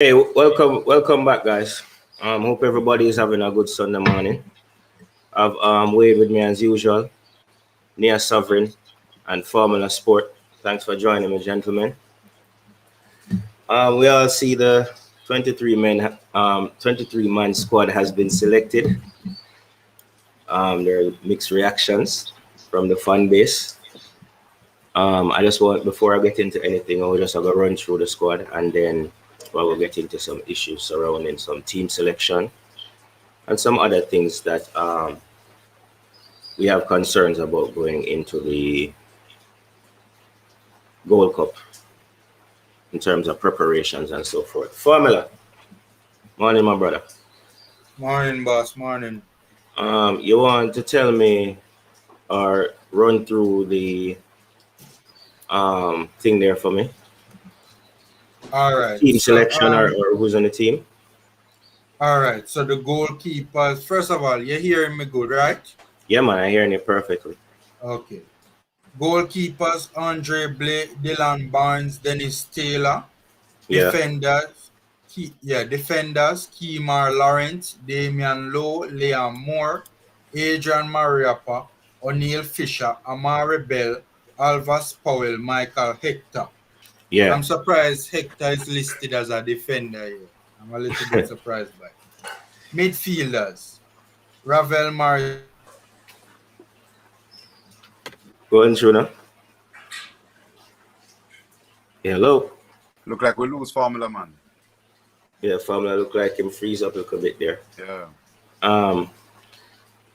Hey, welcome back, guys. Hope everybody is having a good Sunday morning. I've Wade with me as usual, Nia Sovereign, and Formula Sport. Thanks for joining me, gentlemen. We all see the 23 man squad has been selected. There are mixed reactions from the fan base. I just want before I get into anything, I'll just have a run through the squad, and then we'll get into some issues surrounding some team selection and some other things that we have concerns about going into the Gold Cup in terms of preparations and so forth. Formula, morning, my brother. Morning, boss. Morning. You want to tell me or run through the thing there for me? All right. Team So, selection or who's on the team? all right. So the goalkeepers. First of all, you're hearing me good, right? Yeah, man, I hearing it perfectly. Okay. Goalkeepers: Andre Blake, Dylan Barnes, Dennis Taylor. Yeah, Defenders: Kemar Lawrence, Damian Lowe, Liam Moore, Adrian Mariappa, O'Neil Fisher, Amari Bell, Alvas Powell, Michael Hector. yeah. I'm surprised Hector is listed as a defender here. I'm a little bit surprised by it. Midfielders: Ravel Morrison, Daniel Johnson, Jamaica Football Go on, Federation, Shuna. Reggae Boyz, Hello. Look like we lose Formula Man. Yeah, Formula look like him freeze up a little bit there. Yeah. Um,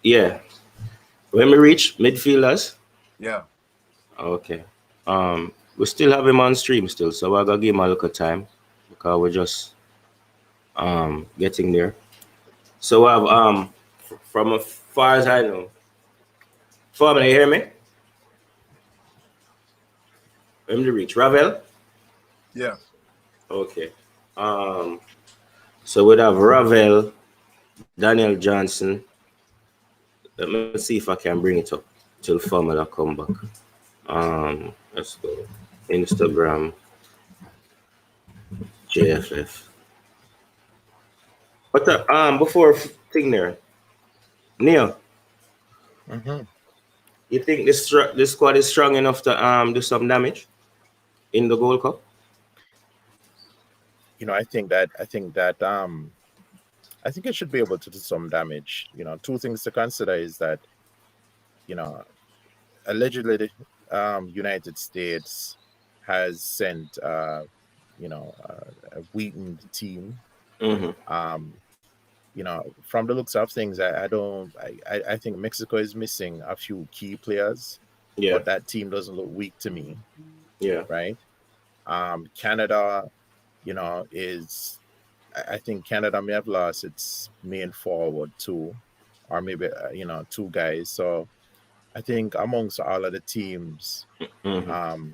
yeah. When we reach midfielders, Yeah. okay. We still have him on stream still, so we're gonna give him a little time because we're just getting there. So I've from as far as I know, Formula, you hear me? When we reach Ravel, Yeah. okay. Um, so we'd have Ravel, Daniel Johnson. Let me see if I can bring it up till Formula come back. Let's go. Instagram, JFF. But before thing there, Neil, hmm you think this squad is strong enough to do some damage in the Gold Cup? I think it should be able to do some damage. Two things to consider is that you know allegedly United States has sent a weakened team. Mm-hmm. From the looks of things, I don't. I think Mexico is missing a few key players, Yeah, but that team doesn't look weak to me, yeah, right? Canada, is I think Canada may have lost its main forward too, or maybe two guys. So I think amongst all of the teams, mm-hmm. um,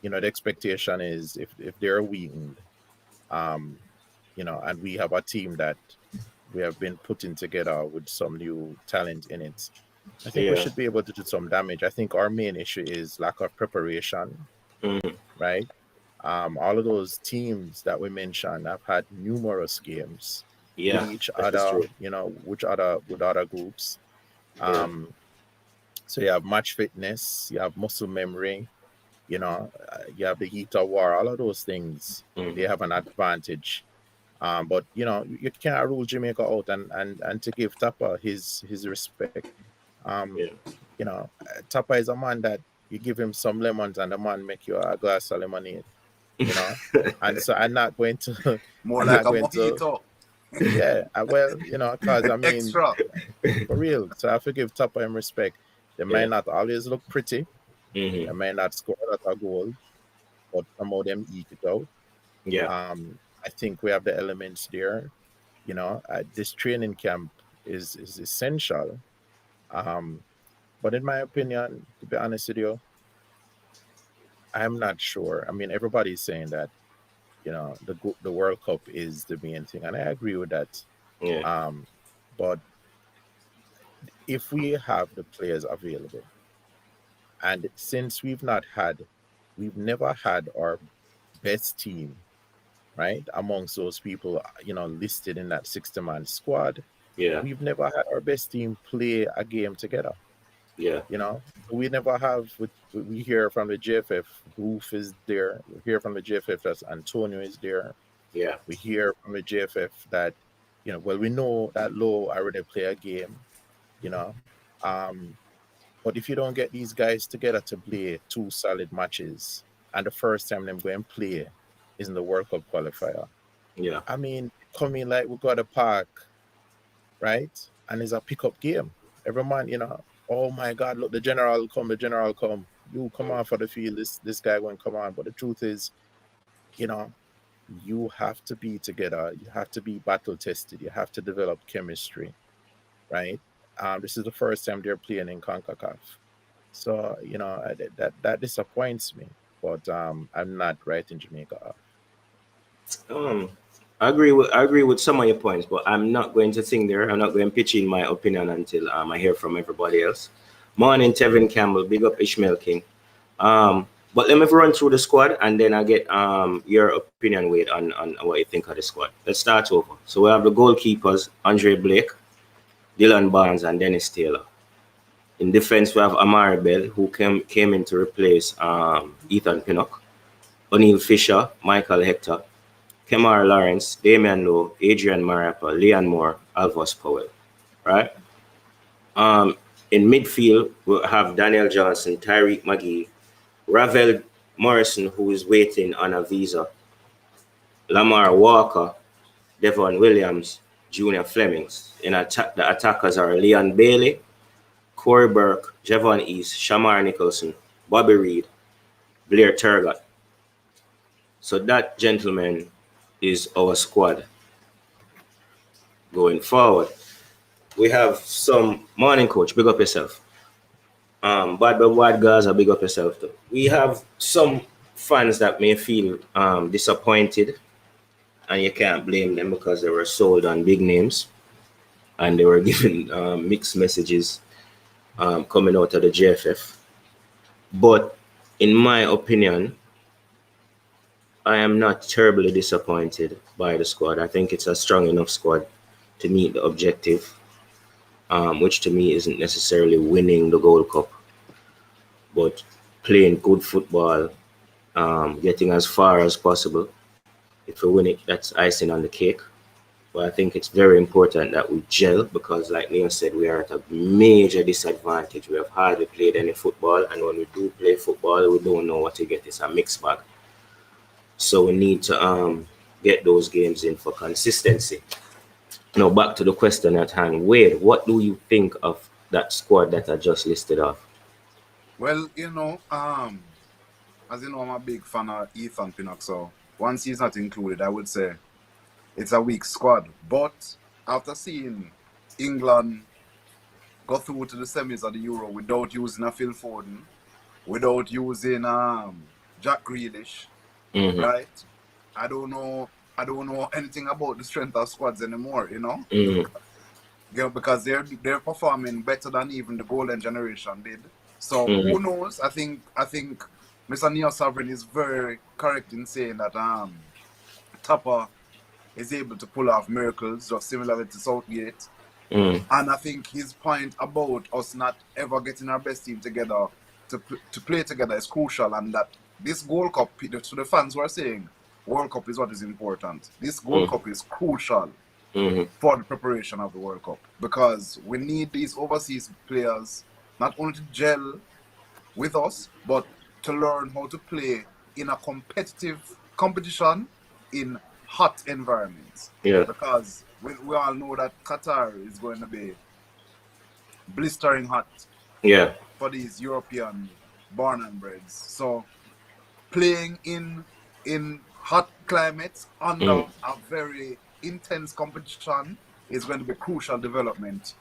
the expectation is if they're weakened, um, and we have a team that we have been putting together with some new talent in it, I think we Yeah, should be able to do some damage. I think our main issue is lack of preparation, mm-hmm. right? All of those teams that we mentioned have had numerous games with Yeah. each That is other, true. with other groups. Yeah, Um, so you have match fitness, you have muscle memory, you have the heat of war. All of those things they mm-hmm. have an advantage. But you can't rule Jamaica out, and to give Tapa his respect. Um, Yeah. Tapa is a man that you give him some lemons and the man make you a glass of lemonade. you know. And so I'm not going to, More I'm like not a going to, mojito. yeah, well, because I mean, Extra. for real. So I have to give Tapa him respect. They Yeah. might not always look pretty, Mm-hmm. they might not score a lot of goals, but some of them eke it out. Yeah. I think we have the elements there. This training camp is essential. Um, but in my opinion, to be honest with you, I'm not sure. I mean, everybody's saying that the World Cup is the main thing, and I agree with that. Yeah. Um, but if we have the players available, and since we've never had our best team, right? Amongst those people, listed in that 60-man squad, Yeah. we've never had our best team play a game together. Yeah. We never have. We hear from the JFF, Roof is there. We hear from the JFF that Antonio is there. Yeah. We hear from the JFF that, well, we know that Low already play a game, you know. Um, but if you don't get these guys together to play 2 solid matches, and the first time them go and play is in the World Cup qualifier, Yeah. I mean, coming like we got a park, right? And it's a pickup game. Every man, oh my God, look, the general come. You come on for the field. This guy won't come on. But the truth is, you know, you have to be together. You have to be battle tested. You have to develop chemistry, right? This is the first time they're playing in Concacaf. So, that disappoints me. But I'm not writing Jamaica off. Um, I agree with some of your points, but I'm not going to sing there. I'm not going to pitch in my opinion until I hear from everybody else. Morning, Tevin Campbell. Big up Ishmael King. But let me run through the squad and then I get your opinion, Wade, on what you think of the squad. Let's start over. So we have the goalkeepers, Andre Blake, Dylan Barnes, and Dennis Taylor. In defense, we have Amari Bell, who came in to replace Ethan Pinnock, O'Neill Fisher, Michael Hector, Kemar Lawrence, Damian Lowe, Adrian Mariapa, Leon Moore, Alvos Powell. Right? In midfield, we'll have Daniel Johnson, Tyreek McGee, Ravel Morrison, who is waiting on a visa, Lamar Walker, Devon Williams, Junior Flemings. The attackers are Leon Bailey, Corey Burke, Javon East, Shamar Nicholson, Bobby Reed, Blair Turgot. So that, gentlemen, is our squad going forward. We have some morning coach, big up yourself. Bad Gaza, big up yourself too. We have some fans that may feel disappointed, and you can't blame them because they were sold on big names and they were given mixed messages coming out of the JFF. But in my opinion, I am not terribly disappointed by the squad. I think it's a strong enough squad to meet the objective, which to me isn't necessarily winning the Gold Cup, but playing good football, getting as far as possible. If we win it, that's icing on the cake. But I think it's very important that we gel because, like Neil said, we are at a major disadvantage. We have hardly played any football, and when we do play football, we don't know what to get. It's a mixed bag. So we need to get those games in for consistency. Now, back to the question at hand. Wade, what do you think of that squad that I just listed off? Well, as you know, I'm a big fan of Ethan Pinnock, so once he's not included, I would say it's a weak squad. But after seeing England go through to the semis of the Euro without using a Phil Foden, without using Jack Grealish, right? I don't know anything about the strength of squads anymore, Yeah, because they're performing better than even the golden generation did. So who knows? I think Mr. Neo Sovereign is very correct in saying that Tupper is able to pull off miracles, just similar to Southgate. And I think his point about us not ever getting our best team together to play together is crucial, and that this Gold Cup, to the fans who are saying World Cup is what is important, this Gold Cup is crucial for the preparation of the World Cup, because we need these overseas players not only to gel with us, but to learn how to play in a competitive competition in hot environments. Yeah. Because we all know that Qatar is going to be blistering hot for these European born and breds. So playing in hot climates under a very intense competition is going to be crucial development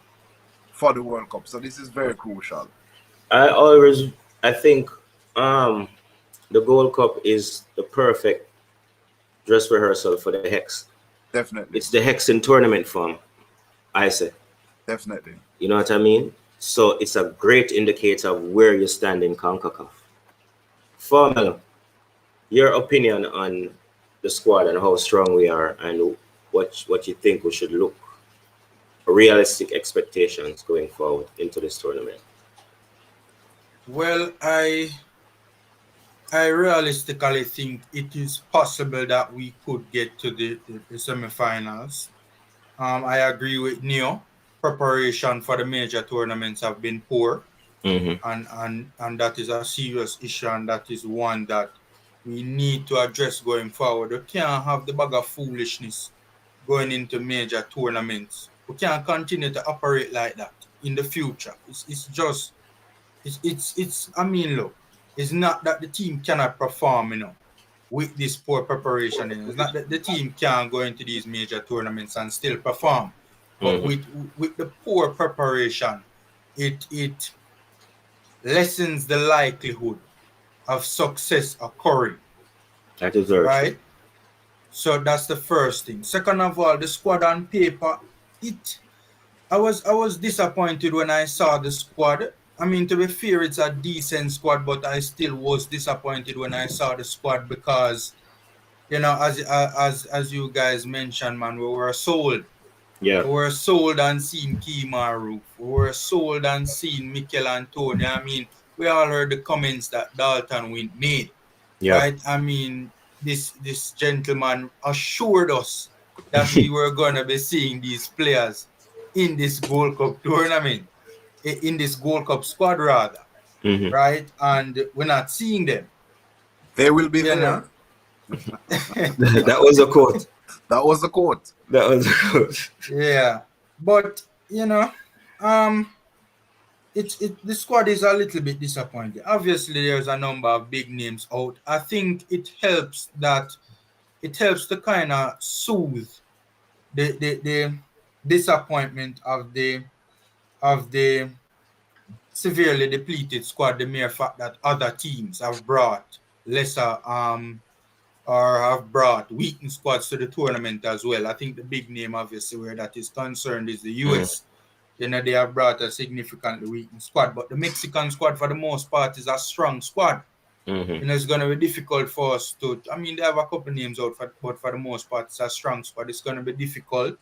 for the World Cup. So this is very crucial. I think the Gold Cup is the perfect dress rehearsal for the Hex. Definitely. It's the Hex in tournament form, I say. Definitely. You know what I mean? So it's a great indicator of where you stand in CONCACAF. Formula, your opinion on the squad and how strong we are, and what you think we should look realistic expectations going forward into this tournament. Well, I realistically think it is possible that we could get to the semifinals. I agree with Neo. Preparation for the major tournaments have been poor, Mm-hmm. and that is a serious issue, and that is one that we need to address going forward. We can't have the bag of foolishness going into major tournaments. We can't continue to operate like that in the future. It's just it's I mean, look, it's not that the team cannot perform, with this poor preparation. It's not that the team can't go into these major tournaments and still perform. But with the poor preparation, it lessens the likelihood of success occurring. That is very true. Right? So that's the first thing. Second of all, the squad on paper, I was disappointed when I saw the squad. I mean, to be fair, it's a decent squad, but I still was disappointed when I saw the squad because, as you guys mentioned, man, we were sold. Yeah. We were sold and seen Kemar Roof. We were sold and seen Mikel Antonio. I mean, we all heard the comments that Dalton Wint made. Yeah. Right? I mean, this gentleman assured us that we were gonna be seeing these players in this Gold Cup tournament, in this Gold Cup squad rather, Mm-hmm. right? And we're not seeing them. They will be there. That was a quote. That was the quote. That was a quote. Yeah, but the squad is a little bit disappointing. Obviously, there's a number of big names out. I think it helps to kind of soothe the disappointment of the severely depleted squad. The mere fact that other teams have brought lesser or have brought weakened squads to the tournament as well. I think the big name, obviously, where that is concerned is the US. They have brought a significantly weakened squad, but the Mexican squad, for the most part, is a strong squad. Mm-hmm. It's going to be difficult for us to. I mean, they have a couple names out, but for the most part, it's a strong squad. It's going to be difficult.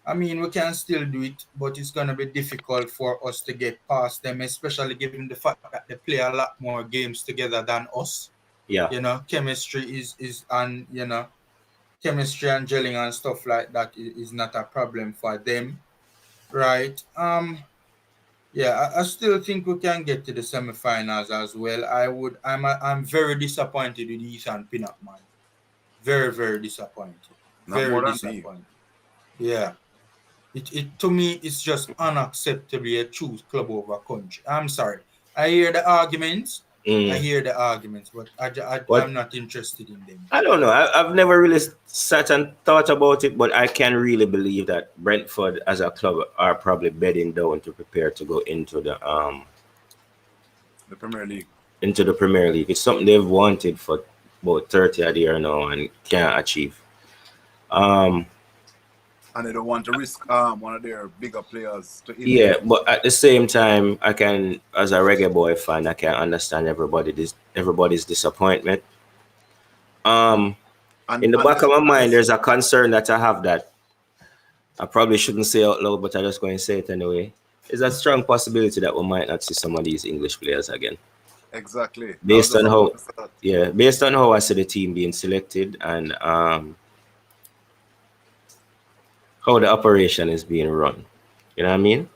I mean, we can still do it, but it's going to be difficult for us to get past them, especially given the fact that they play a lot more games together than us. Yeah. Chemistry is and chemistry and gelling and stuff like that is not a problem for them, right? Yeah, I still think we can get to the semifinals as well. I'm very disappointed with Ethan Pinnock, man. Very, very disappointed. Not Very more than disappointed. Yeah. It to me, it's just unacceptably a choose club over country. I'm sorry. I hear the arguments. But I'm not interested in them. I don't know. I've never really sat and thought about it, but I can really believe that Brentford as a club are probably bedding down to prepare to go into the Premier League. Into the Premier League. It's something they've wanted for about 30 odd years now and can't achieve. And they don't want to risk one of their bigger players to injure. Yeah, but at the same time, I can, as a Reggae Boy fan, I can understand everybody's disappointment. In the back of my mind, there's a concern that I have that I probably shouldn't say out loud, but I'm just going to say it anyway. There's a strong possibility that we might not see some of these English players again. Exactly. Based on how I see the team being selected and how the operation is being run. You know what I mean?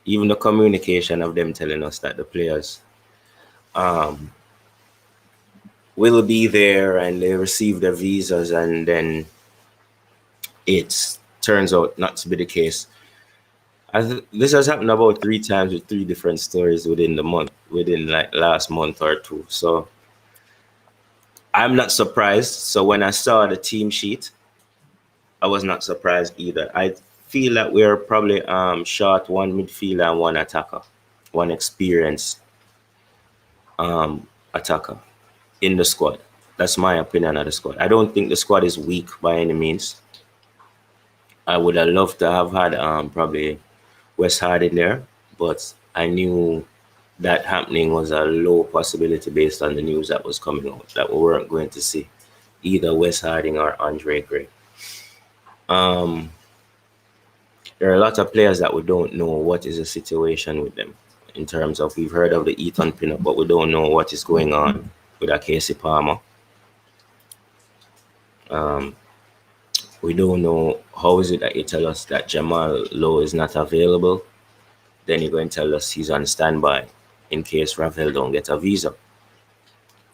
Even the communication of them telling us that the players will be there and they receive their visas, and then it turns out not to be the case. This has happened about 3 times with 3 different stories within like last month or 2. So I'm not surprised. So when I saw the team sheet, I was not surprised either. I feel that we're probably short 1 midfielder and 1 attacker, 1 experienced attacker in the squad. That's my opinion of the squad. I don't think the squad is weak by any means. I would have loved to have had probably West Hard in there, but I knew that happening was a low possibility based on the news that was coming out that we weren't going to see either Wes Harding or Andre Gray. There are a lot of players that we don't know what is the situation with them. In terms of, we've heard of the Ethan Pinnock, but we don't know what is going on with a Casey Palmer. We don't know how is it that you tell us that Jamal Lowe is not available, then you're going to tell us he's on standby in case Ravel don't get a visa.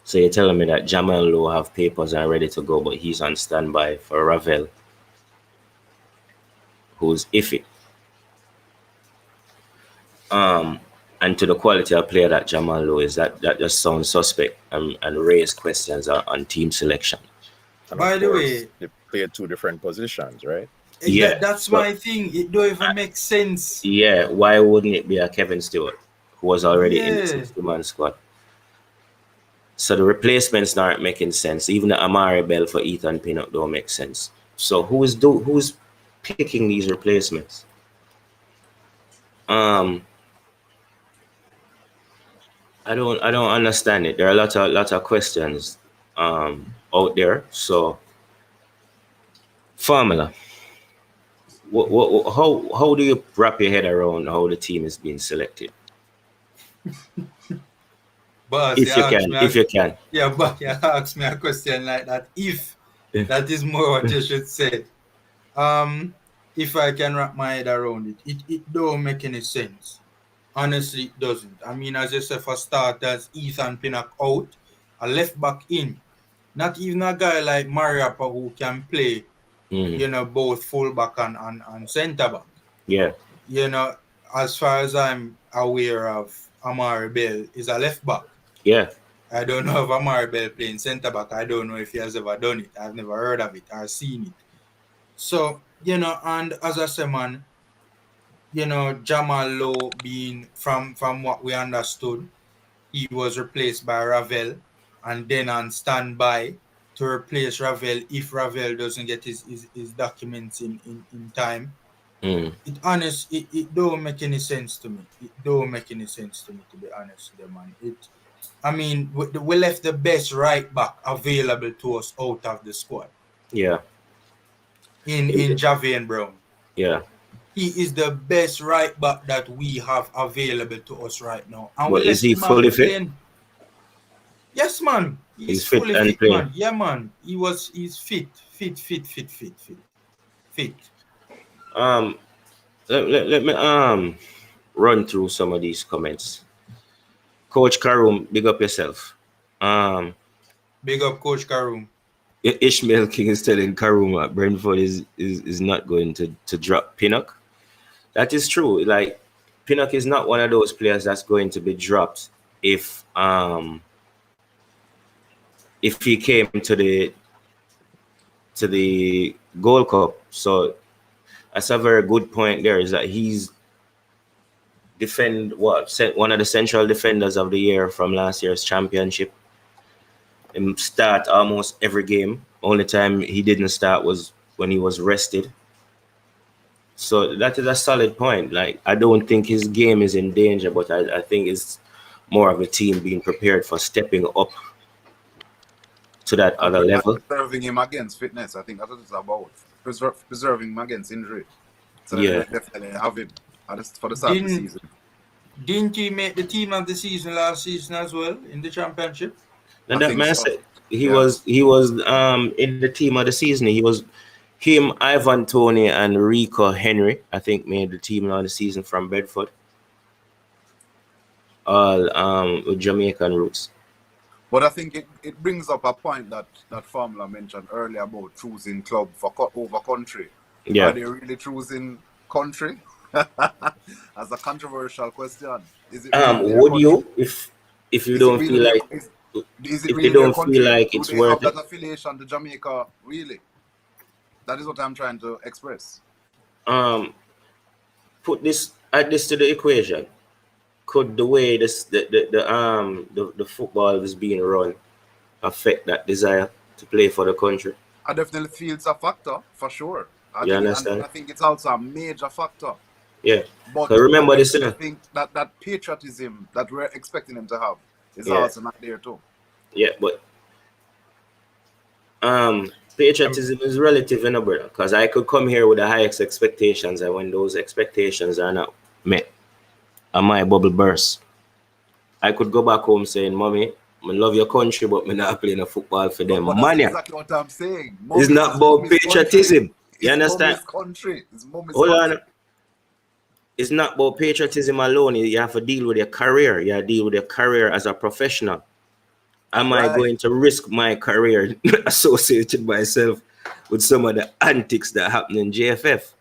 So you're telling me that Jamal Lowe have papers and ready to go, but he's on standby for Ravel, who's iffy. And to the quality of player that Jamal Lowe is, that just sounds suspect and raise questions on team selection. And By of the course, way, they play 2 different positions, right? Yeah, that's so- my thing. It don't even make sense. Yeah, why wouldn't it be a Kevin Stewart who was already in the Yeah. 60-man squad? So the replacements aren't making sense. Even the Amari Bell for Ethan Pinnock don't make sense. So who's picking these replacements? I don't understand it. There are a lot of questions out there. So formula. How do you wrap your head around how the team is being selected? But If you can. Yeah, but you ask me a question like that. If that is more what you should say. If I can wrap my head around it don't make any sense. Honestly, it doesn't. I mean, as you said, for starters, Ethan Pinnock out, a left back in. Not even a guy like Mariappa who can play, both fullback and centre back. Yeah. As far as I'm aware of, Amari Bell is a left back. Yeah. I don't know if Amari Bell playing centre back. I don't know if he has ever done it. I've never heard of it or seen it. So, and as I said, man, Jamal Lowe being from what we understood, he was replaced by Ravel and then on standby to replace Ravel if Ravel doesn't get his documents in time. It don't make any sense to me. It don't make any sense to me, to be honest with you, man. We left the best right back available to us out of the squad. Yeah. In Javian Brown. Yeah. He is the best right back that we have available to us right now. And But is he fully fit? Yes, man. He's fully fit and fit, playing. man. Yeah, man. He's fit. Let me run through some of these comments. Coach Karoom, big up yourself. Big up Coach Karoom. Ishmael King is telling Karoom that Brentford is not going to drop Pinnock. That is true. Like, Pinnock is not one of those players that's going to be dropped if he came to the Gold Cup. So that's a very good point there, is that he's one of the central defenders of the year from last year's championship. Him start almost every game. Only time he didn't start was when he was rested. So that is a solid point. Like, I don't think his game is in danger, but I think it's more of a team being prepared for stepping up to that other level. Preserving him against fitness, I think that's what it's about. Preserving him against injury. So Yeah. they definitely have him for the start of the season. Didn't he make the team of the season last season as well in the championship? And I that think man so. said he Yeah. was in the team of the season. He was him, Ivan Toney, and Rico Henry, I think, made the team of the season from Bedford. All with Jamaican roots. But I think it brings up a point that Formula mentioned earlier about choosing club over country. Yeah. Are they really choosing country? As a controversial question. Is it really their Would country? you if you Is it don't really feel their- like is it if really you their don't country? feel like Do it's they worth have it? that affiliation to Jamaica? Really? That is what I'm trying to express. Add this to the equation. Could the way the football is being run affect that desire to play for the country? I definitely feel it's a factor, for sure. You understand? I think it's also a major factor. Yeah. But So remember I this, definitely think that patriotism that we're expecting him to have is Yeah. also not there too. Yeah, but Patriotism is relative, you know, brother. Because I could come here with the highest expectations, and when those expectations are not met, and my bubble burst, I could go back home saying, "Mommy, I love your country, but me not playing a football for them." But that's Man, yeah, exactly what I'm saying. it's Mommy, not it's about mommy's country. patriotism. You It's understand? mommy's country. It's mommy's Hold country. on. It's not about patriotism alone. You have to deal with your career. You have to deal with your career as a professional. Am I Right. going to risk my career associated myself with some of the antics that happen in JFF?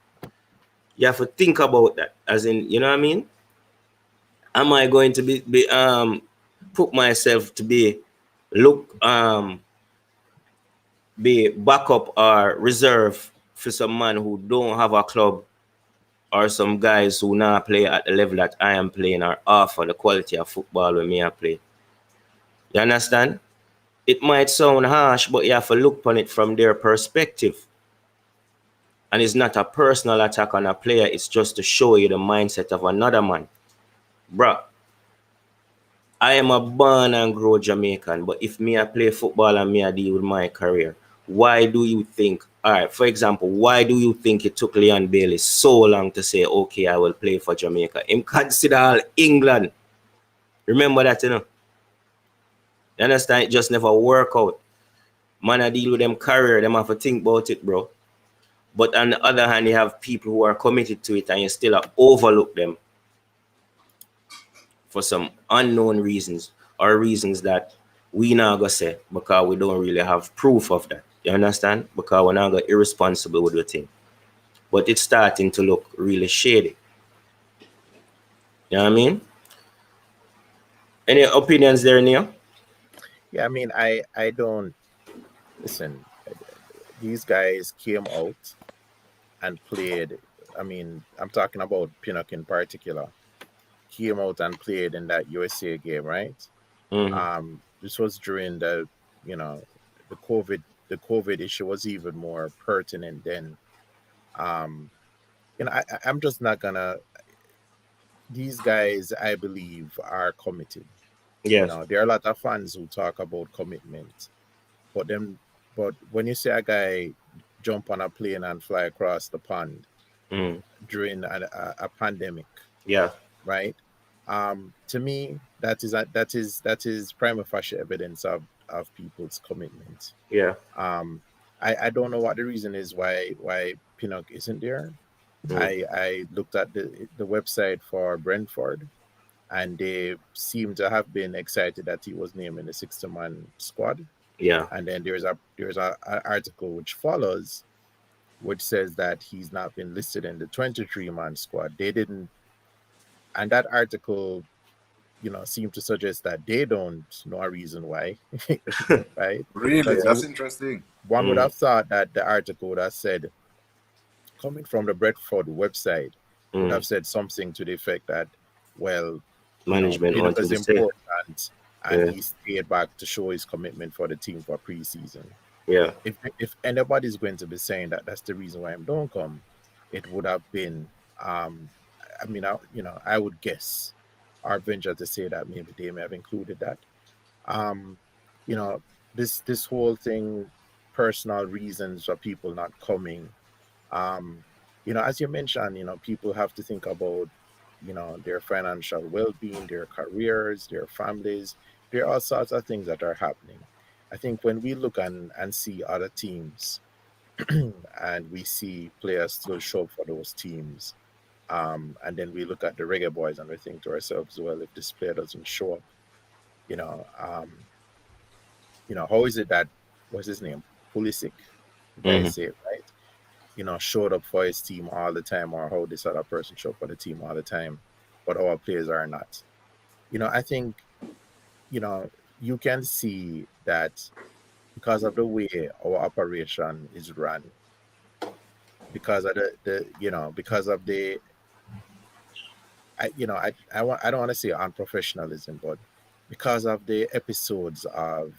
You have to think about that. As in, you know what I mean? Am I going to put myself to be backup or reserve for some man who don't have a club, or some guys who not play at the level that I am playing, or offer the quality of football when me I play? You understand? It might sound harsh, but you have to look upon it from their perspective. And it's not a personal attack on a player, it's just to show you the mindset of another man. Bruh, I am a born and grow Jamaican, but if me I play football and me I deal with my career, why do you think, all right, for example, why do you think it took Leon Bailey so long to say, okay, I will play for Jamaica? Him consider all England. Remember that, you know? You understand? It just never work out. Man, I deal with them career, them have to think about it, bro. But on the other hand, you have people who are committed to it and you still overlook them for some unknown reasons, or reasons that we not gonna say because we don't really have proof of that. You understand? Because we're not gonna irresponsible with the thing. But it's starting to look really shady. You know what I mean? Any opinions there, Neil? Yeah, I mean, I don't listen. These guys came out and played. I mean, I'm talking about Pinnock in particular. Came out and played in that USA game, right? Mm-hmm. This was during you know, the COVID issue was even more pertinent then. Um, I'm just not gonna. These guys, I believe, are committed. Yes. There are a lot of fans who talk about commitment, but but when you see a guy jump on a plane and fly across the pond Mm. during a pandemic, Yeah. right? To me, that is prima facie evidence of people's commitment. Yeah. Um, I don't know what the reason is why Pinnock isn't there. Mm. I looked at the website for Brentford, and they seem to have been excited that he was named in the 60-man squad. Yeah. And then there's a article which follows, which says that he's not been listed in the 23-man squad. They didn't, and that article, seemed to suggest that they don't know a reason why, right? Really? Because That's interesting. one would Mm. have thought that the article would have said, coming from the Brentford website, would Mm. have said something to the effect that, well, Management Pinnock want is to stay. important, and Yeah. he stayed back to show his commitment for the team for preseason. Yeah. If anybody's going to be saying that that's the reason why I don't come, it would have been, I mean, I would guess our venture to say that maybe they may have included that. Um, you know, this whole thing, personal reasons for people not coming. Um, as you mentioned, people have to think about, their financial well-being, their careers, their families. There are all sorts of things that are happening. I think when we look and see other teams, and we see players still show up for those teams, and then we look at the Reggae Boys and we think to ourselves, well, if this player doesn't show up, you know, um, how is it that, what's his name, Pulisic, if I Mm-hmm. say it right, showed up for his team all the time, or how this other person showed up for the team all the time, but our players are not. I think, you can see that because of the way our operation is run, because of because of the, I don't want to say unprofessionalism, but because of the episodes of,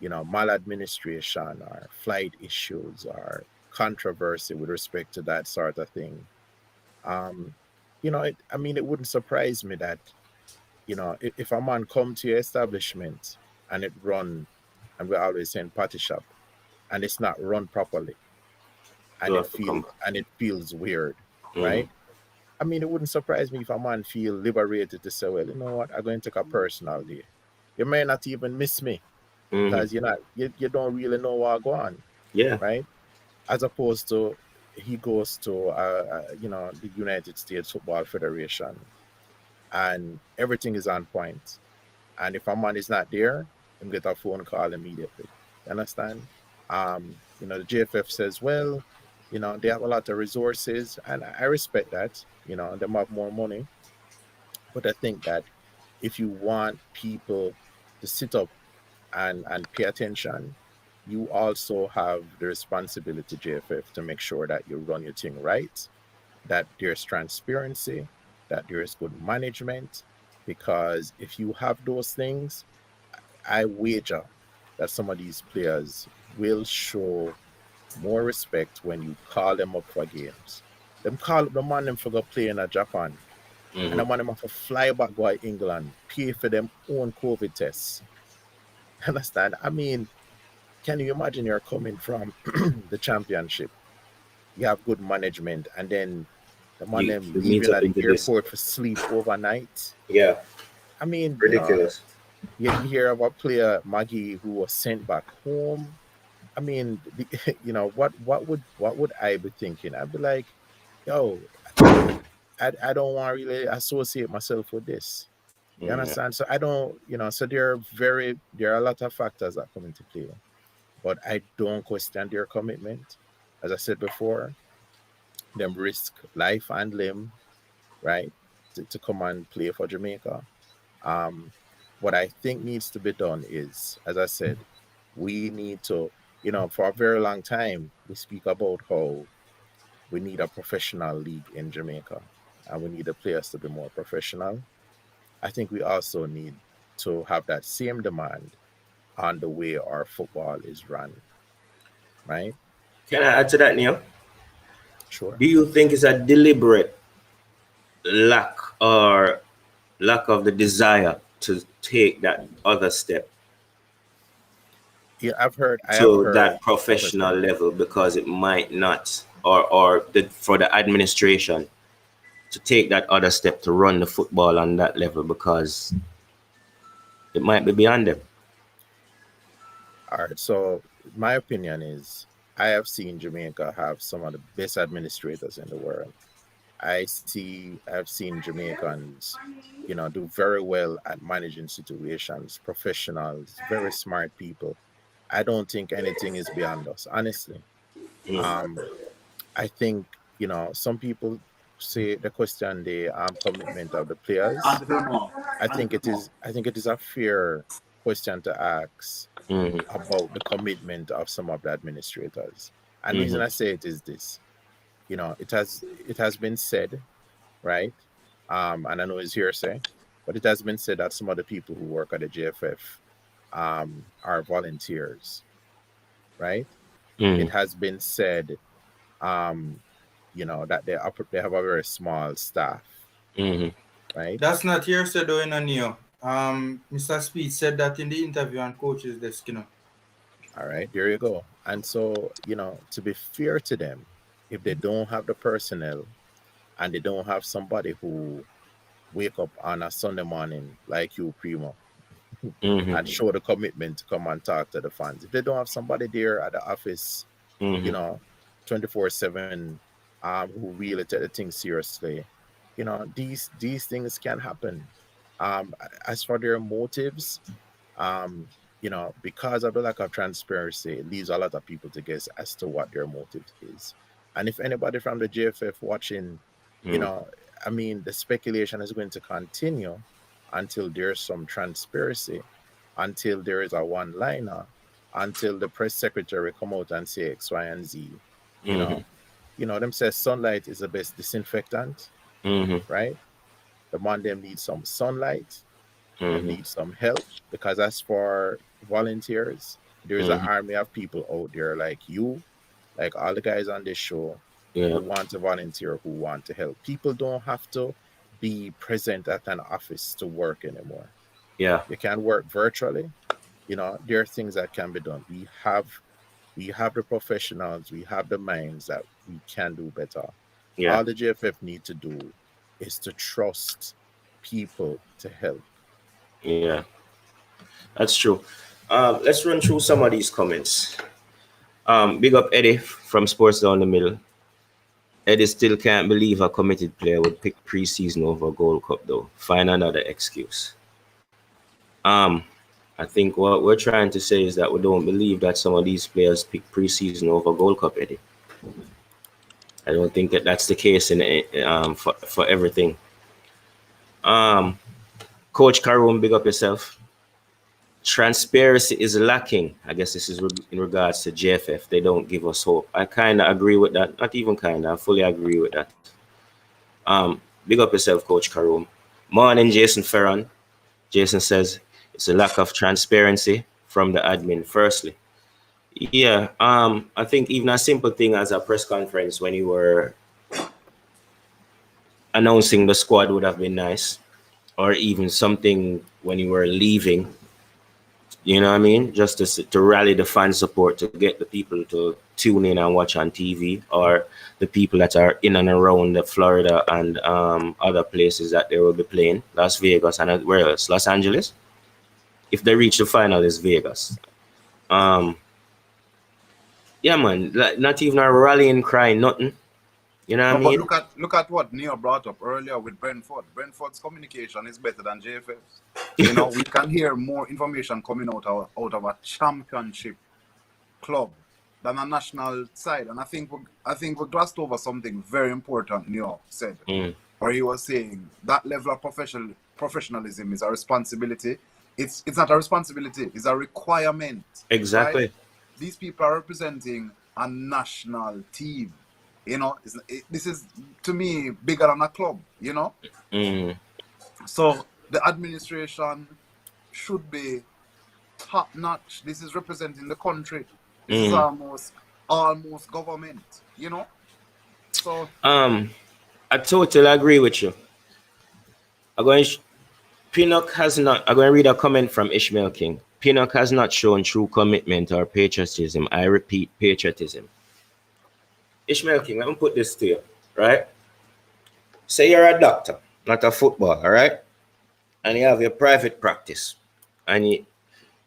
maladministration or flight issues or controversy with respect to that sort of thing. Um, I mean, it wouldn't surprise me that, if a man come to your establishment and it run, and we're always saying party shop, and it's not run properly, and You have to come it feels weird, back. right? I mean, it wouldn't surprise me if a man feel liberated to say, well, you know what, I'm going to take a personal day. You may not even miss me because you don't really know what go on, Yeah. right? As opposed to he goes to the United States Football Federation and everything is on point. And if a man is not there, him get a phone call immediately. You understand? The JFF says, well, they have a lot of resources, and I respect that. They have more money, but I think that if you want people to sit up and pay attention, you also have the responsibility, JFF, to make sure that you run your thing right, that there's transparency, that there's good management. Because if you have those things, I wager that some of these players will show more respect when you call them up for games. Them call up the man them for go play in Japan. And the man them have to fly back go to England, pay for them own COVID tests. Understand? I mean, can you imagine you're coming from the championship? You have good management, and then the man them You meet leaving up at the into this. airport for sleep overnight. Yeah. I mean, Ridiculous. you hear of a player, Maggie, who was sent back home. I mean, what would I be thinking? I'd be like, yo, I don't want to really associate myself with this. You understand? So I don't, so there are a lot of factors that come into play, but I don't question their commitment. As I said before, them risk life and limb, right, to come and play for Jamaica. Um, what I think needs to be done is, as I said, we need to, for a very long time, we speak about how we need a professional league in Jamaica and we need the players to be more professional. I think we also need to have that same demand on the way our football is run, right? Can I add to that, Neil? Sure. Do you think it's a deliberate lack or lack of the desire to take that other step Yeah, I have to heard that other professional things. level because it might not, for the administration to take that other step to run the football on that level because it might be beyond them? All right. So my opinion is I have seen Jamaica have some of the best administrators in the world. I've seen Jamaicans, do very well at managing situations, professionals, very smart people. I don't think anything is beyond us, honestly. Mm. Um, I think, some people say the question the commitment of the players. I think it is a fair question to ask Mm-hmm. about the commitment of some of the administrators. And the reason Mm-hmm. I say it is this, it has been said, right? And I know it's hearsay, but it has been said that some of the people who work at the JFF are volunteers, right? It Mm-hmm. has been said, um, that they have a very small staff, Mm-hmm. right? That's not hearsay though, Neo. Mr. Speed said that in the interview on Coach's Desk, All right, there you go. And so, to be fair to them, if they don't have the personnel and they don't have somebody who wake up on a Sunday morning like you, Primo, and Mm-hmm. show the commitment to come and talk to the fans. If they don't have somebody there at the office, you Mm-hmm. know, 24/7, who really take the thing seriously, these things can happen. As for their motives, um, because of the lack of transparency, it leaves a lot of people to guess as to what their motive is. And if anybody from the JFF watching, you Mm-hmm. know, I mean, the speculation is going to continue until there's some transparency, until there is a one-liner, until the press secretary come out and say X, Y, and Z. You Mm-hmm. know, them says sunlight is the best disinfectant, Mm-hmm. right? The man them need some sunlight, them Mm-hmm. need some help, because as for volunteers, there is an Mm-hmm. army of people out there like you, like all the guys on this show, Yeah. who want to volunteer, who want to help. People don't have to be present at an office to work anymore. Yeah. You can work virtually. There are things that can be done. We have We have the professionals, we have the minds that we can do better. Yeah. All the JFF need to do is to trust people to help. Yeah. That's true. Let's run through some of these comments. Big up Eddie from Sports Down the Middle. Eddie still can't believe a committed player would pick preseason over Gold Cup, though. Find another excuse. I think what we're trying to say is that we don't believe that some of these players pick preseason over Gold Cup, Eddie. I don't think that that's the case for everything. Coach Karoom, big up yourself. Transparency is lacking. I guess this is in regards to JFF. They don't give us hope. I kind of agree with that. Not even kind of. I fully agree with that. Big up yourself, Coach Karoom. Morning, Jason Ferron. Jason says it's a lack of transparency from the admin. Firstly, yeah. I think even a simple thing as a press conference when you were announcing the squad would have been nice, or even something when you were leaving. You know what I mean? Just to rally the fan support, to get the people to tune in and watch on TV, or the people that are in and around the Florida and other places that they will be playing, Las Vegas and where else? Los Angeles. If they reach the final, it's Vegas. Yeah, man. Not even a rallying cry, nothing. You know what I mean? But look at what Neil brought up earlier with Brentford. Brentford's communication is better than JFF's. You know, we can hear more information coming out of a championship club than a national side. And I think we glossed over something very important Neil said. Where he was saying that level of professionalism is a responsibility. It's not a responsibility, it's a requirement. Exactly. Right? These people are representing a national team. You know, this is, to me, bigger than a club, you know? So the administration should be top notch. This is representing the country. This is almost government, you know? So I totally agree with you. Pinnock has not. I'm going to read a comment from Ishmael King. Pinnock has not shown true commitment or patriotism. I repeat, patriotism. Ishmael King, let me put this to you, right? Say you're a doctor, not a footballer, right? And you have your private practice. And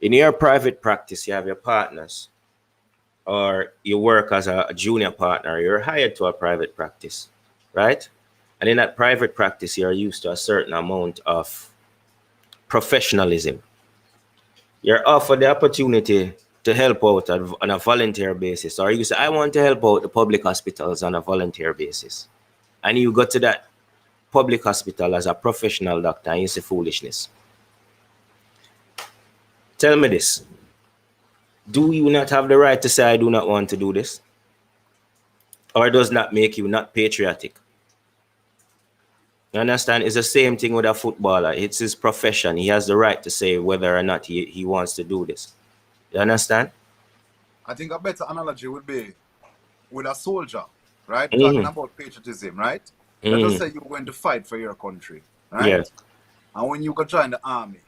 in your private practice, you have your partners. Or you work as a junior partner. You're hired to a private practice, right? And in that private practice, you're used to a certain amount of professionalism. You're offered the opportunity to help out on a volunteer basis, or you say, I want to help out the public hospitals on a volunteer basis. And you go to that public hospital as a professional doctor and you say foolishness. Tell me this. Do you not have the right to say, I do not want to do this? Or does not make you not patriotic? You understand? It's the same thing with a footballer. It's his profession. He has the right to say whether or not he wants to do this. You understand? I think a better analogy would be with a soldier, right? Talking about patriotism, right? Let us say you're going to fight for your country, right? Yeah. And when you go join the army,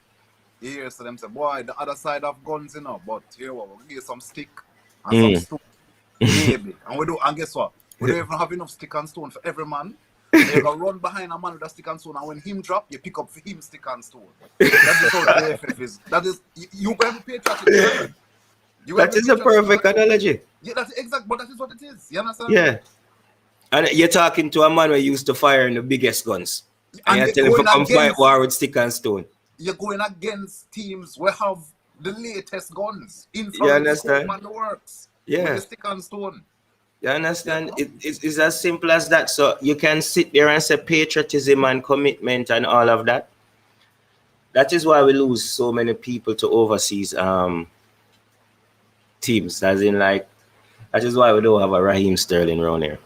you hear them say, boy, the other side have guns, you know, but here we'll give you some stick and some stone, maybe. And guess what? We don't even have enough stick and stone for every man. You're going to run behind a man with a stick and stone, and when him drop, you pick up for him stick and stone. That is how the AFF is. That is, you can be patriotic. That is a perfect analogy. Yeah, that's exact, but that is what it is. You understand? Yeah. And you're talking to a man who used to fire in the biggest guns. And you're telling him to come fight war with stick and stone. You're going against teams who have the latest guns in You understand? the works. Yeah. With the stick and stone. You understand? It's as simple as that. So you can sit there and say patriotism and commitment and all of that. That is why we lose so many people to overseas teams. As in, like, that is why we don't have a Raheem Sterling around here.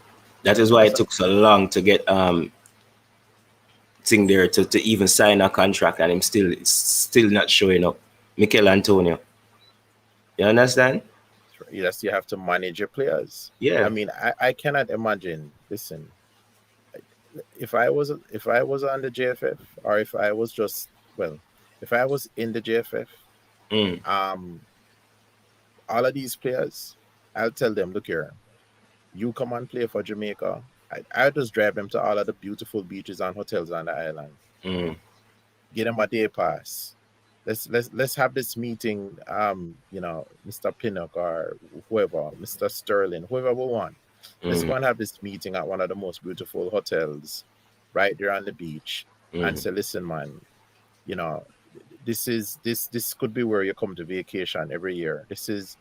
That is why it took so long to get thing there to even sign a contract, and him still not showing up. Mikel Antonio. You understand? Yes, you have to manage your players. Yeah. I mean, I cannot imagine. Listen, if I was on the JFF, or if I was in the JFF, all of these players, I'll tell them, look here, you come and play for Jamaica. I just drive them to all of the beautiful beaches and hotels on the island. Get them a day pass. Let's have this meeting. Mr. Pinnock or whoever, Mr. Sterling, whoever we want. Let's go and have this meeting at one of the most beautiful hotels right there on the beach and say, listen, man, this could be where you come to vacation every year. This is,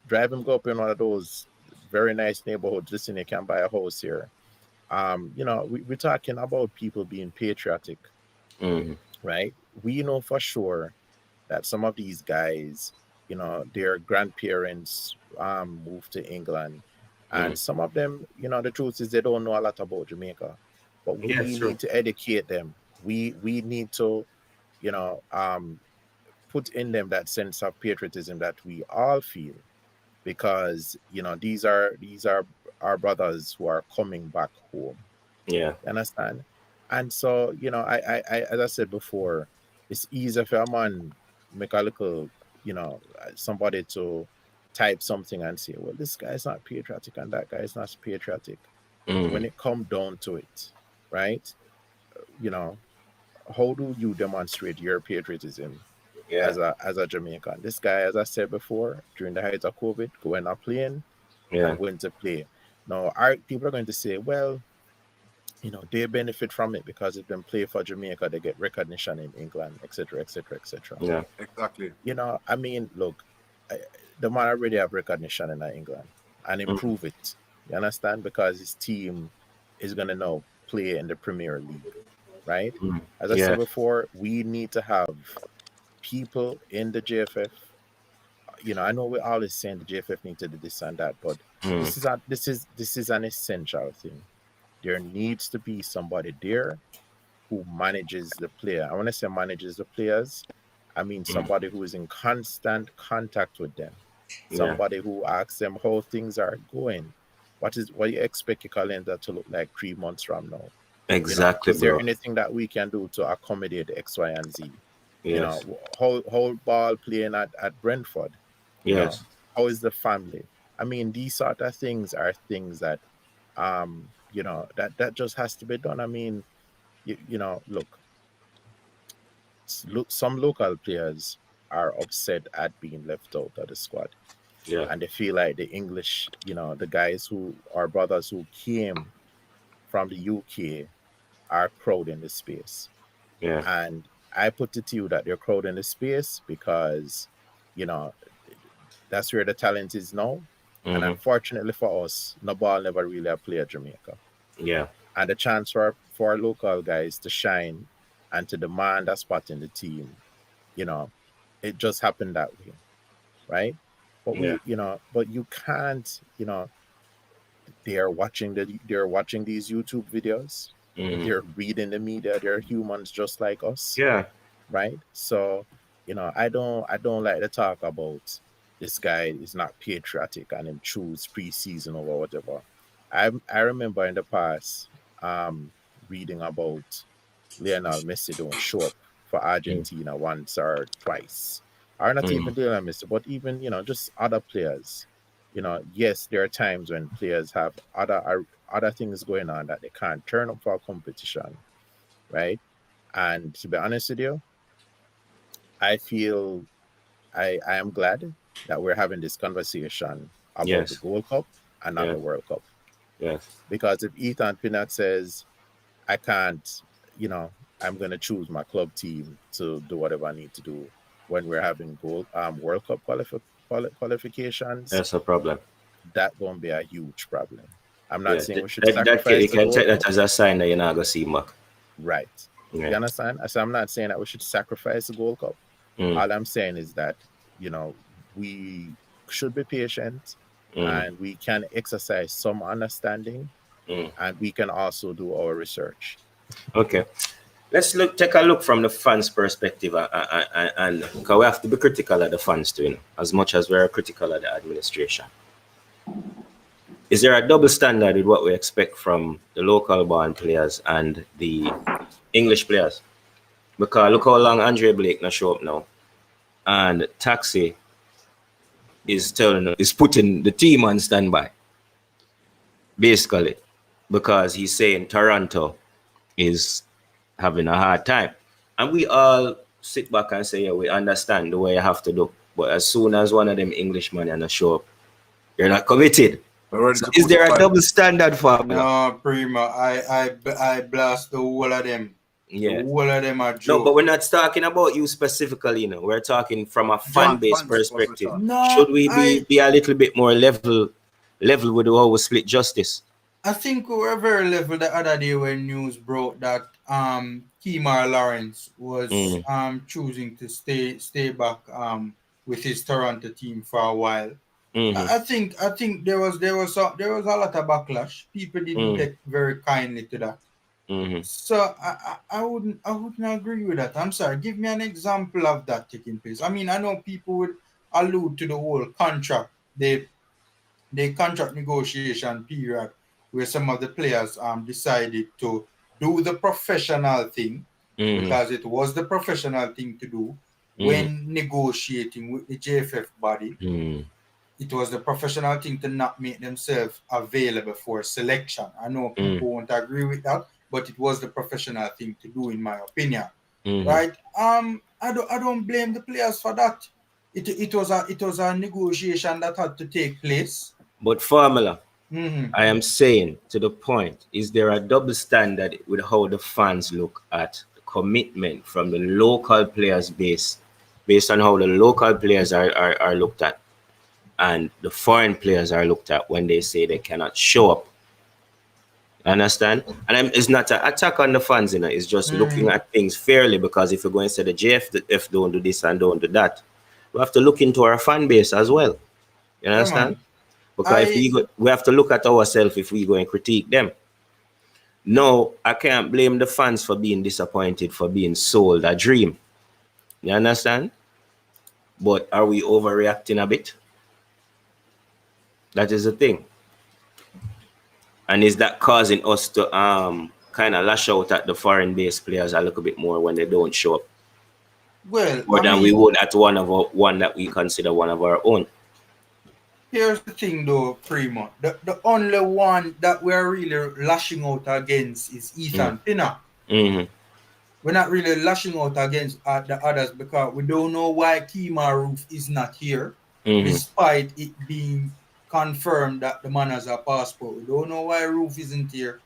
drive them go up in one of those very nice neighborhoods. Listen, you can buy a house here. We're talking about people being patriotic, right? We know for sure that some of these guys, their grandparents moved to England, and some of them, the truth is they don't know a lot about Jamaica, but we need to educate them. We need to, put in them that sense of patriotism that we all feel, because these are our brothers who are coming back home. Yeah. Understand? And so, I as I said before, it's easy for a man make a little, somebody to type something and say, well, this guy's not patriotic and that guy's not patriotic. When it comes down to it, right? How do you demonstrate your patriotism as a Jamaican? This guy, as I said before, during the height of COVID, going on plane, and going to play. Now, people are going to say, well, they benefit from it because if they play for Jamaica, they get recognition in England, etc., etc., etc. Yeah, exactly. Look, the man already have recognition in England and improve it. You understand? Because his team is going to now play in the Premier League, right? As I said before, we need to have people in the JFF. I know we're always saying the JFF need to do this and that, but this is an essential thing. There needs to be somebody there who manages the player. I want to say manages the players. I mean somebody who is in constant contact with them. Somebody who asks them how things are going. What you expect your calendar to look like 3 months from now? Exactly. Is there anything that we can do to accommodate X, Y, and Z? Yes. Whole ball playing at Brentford. Yes. How is the family? I mean, these sort of things are things that that just has to be done. I mean, look, some local players are upset at being left out of the squad. And they feel like the English, the guys who are brothers who came from the UK are crowding the space. And I put it to you that they're crowding the space because, that's where the talent is now. And unfortunately for us, no ball never really a play at Jamaica. And the chance for our local guys to shine and to demand a spot in the team, it just happened that way, right? But but you can't, they're watching these YouTube videos. They're reading the media. They're humans just like us. Right. So, I don't like to talk about this guy is not patriotic and him choose preseason or whatever. I remember in the past reading about Lionel Messi don't show up for Argentina once or twice. Or not even Lionel Messi, but even, just other players. Yes, there are times when players have other things going on that they can't turn up for a competition, right? And to be honest with you, I feel I am glad that we're having this conversation about the Gold Cup and not the World Cup. Because if Ethan Pinnock says, I can't, I'm going to choose my club team to do whatever I need to do when we're having World Cup qualifications, that's a problem. That's going to be a huge problem. I'm not saying we should sacrifice you can take that as a sign that you're not going to see Mac. Right. You understand? So I'm not saying that we should sacrifice the Gold Cup. All I'm saying is that, we should be patient and we can exercise some understanding and we can also do our research. Okay. Let's take a look from the fans' perspective, and because we have to be critical of the fans too, as much as we're critical of the administration. Is there a double standard with what we expect from the local born players and the English players? Because look how long Andre Blake not show up now, and Taxi is putting the team on standby, basically, because he's saying Toronto is having a hard time. And we all sit back and say, yeah, we understand the way you have to do. But as soon as one of them Englishmen and show up, you're not committed. So is there a double standard for No, Prima, I blast the whole of them. Yeah. The whole of them are joke. No, but we're not talking about you specifically, you know. We're talking from a fan base perspective. No, should we be a little bit more level with how we split justice? I think we were very level the other day when news broke that Kemar Lawrence was choosing to stay back with his Toronto team for a while. I think there was a lot of backlash. People didn't take very kindly to that. So I wouldn't agree with that. I'm sorry. Give me an example of that taking place. I mean, I know people would allude to the whole contract, the contract negotiation period where some of the players decided to do the professional thing because it was the professional thing to do when negotiating with the JFF body. It was the professional thing to not make themselves available for selection. I know people won't agree with that, but it was the professional thing to do, in my opinion. Right? I don't blame the players for that. It was a negotiation that had to take place. But Formula, I am saying to the point, is there a double standard with how the fans look at the commitment from the local players based on how the local players are looked at and the foreign players are looked at when they say they cannot show up? Understand? And it's not an attack on the fans, you know. It's just looking at things fairly, because if you're going to say the JFF don't do this and don't do that, we have to look into our fan base as well. You understand? Because we have to look at ourselves if we go and critique them. No, I can't blame the fans for being disappointed, for being sold a dream. You understand? But are we overreacting a bit? That is the thing. And is that causing us to kind of lash out at the foreign-based players a little bit more when they don't show up? Well, more than we would at one that we consider one of our own. Here's the thing, though, Primo. The only one that we're really lashing out against is Ethan Pinnock. We're not really lashing out against the others because we don't know why Kemar Roof is not here, despite it being confirmed that the man has a passport. We don't know why Roof isn't here,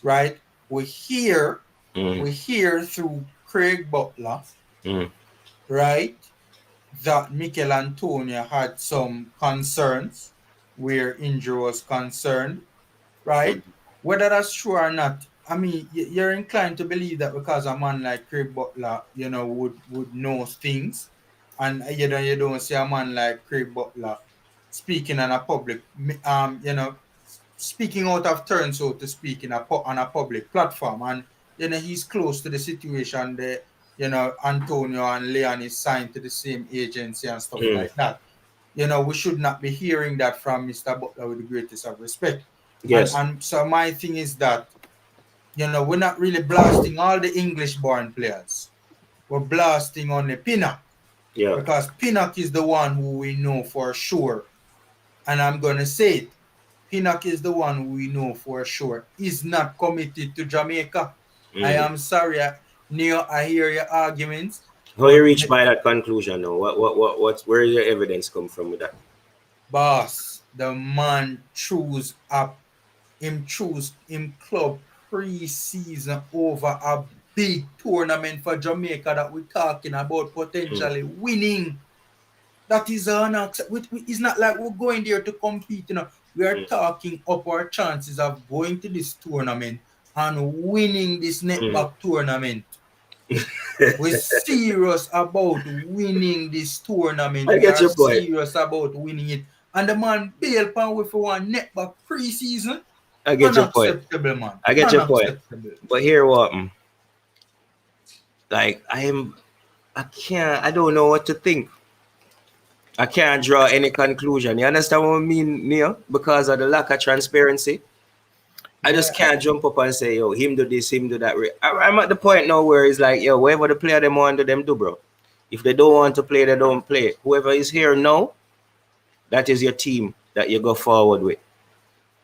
right? We're here through Craig Butler, right? That Mikel Antonio had some concerns where injury was concerned, right? Whether that's true or not, I mean, you're inclined to believe that because a man like Craig Butler, you know, would know things, and you don't see a man like Craig Butler speaking on a public, you know, speaking out of turn, so to speak, on a public platform, and you know he's close to the situation there. You know, Antonio and Leon is signed to the same agency and stuff like that. You know, we should not be hearing that from Mr. Butler with the greatest of respect. Yes. And so my thing is that, you know, we're not really blasting all the English-born players. We're blasting only Pinnock. Yeah. Because Pinnock is the one who we know for sure. And I'm going to say it. Pinnock is the one who we know for sure is not committed to Jamaica. I am sorry, Neo, I hear your arguments. How you reach by that conclusion now? Where your evidence come from with that? Boss, the man choose him club pre-season over a big tournament for Jamaica that we're talking about potentially winning. That is unacceptable. It's not like we're going there to compete, you know. We are talking up our chances of going to this tournament and winning this netback tournament. We're serious about winning this tournament. I get your point. Serious about winning it. And the man bail pan with one netback pre-season. I get your point. Man. I get your point. But here what? Like I don't know what to think. I can't draw any conclusion. You understand what I mean, Neil? Because of the lack of transparency. I just can't jump up and say, yo, him do this, him do that. I'm at the point now where it's like, yo, whatever the player them want to them do, bro. If they don't want to play, they don't play. Whoever is here now, that is your team that you go forward with.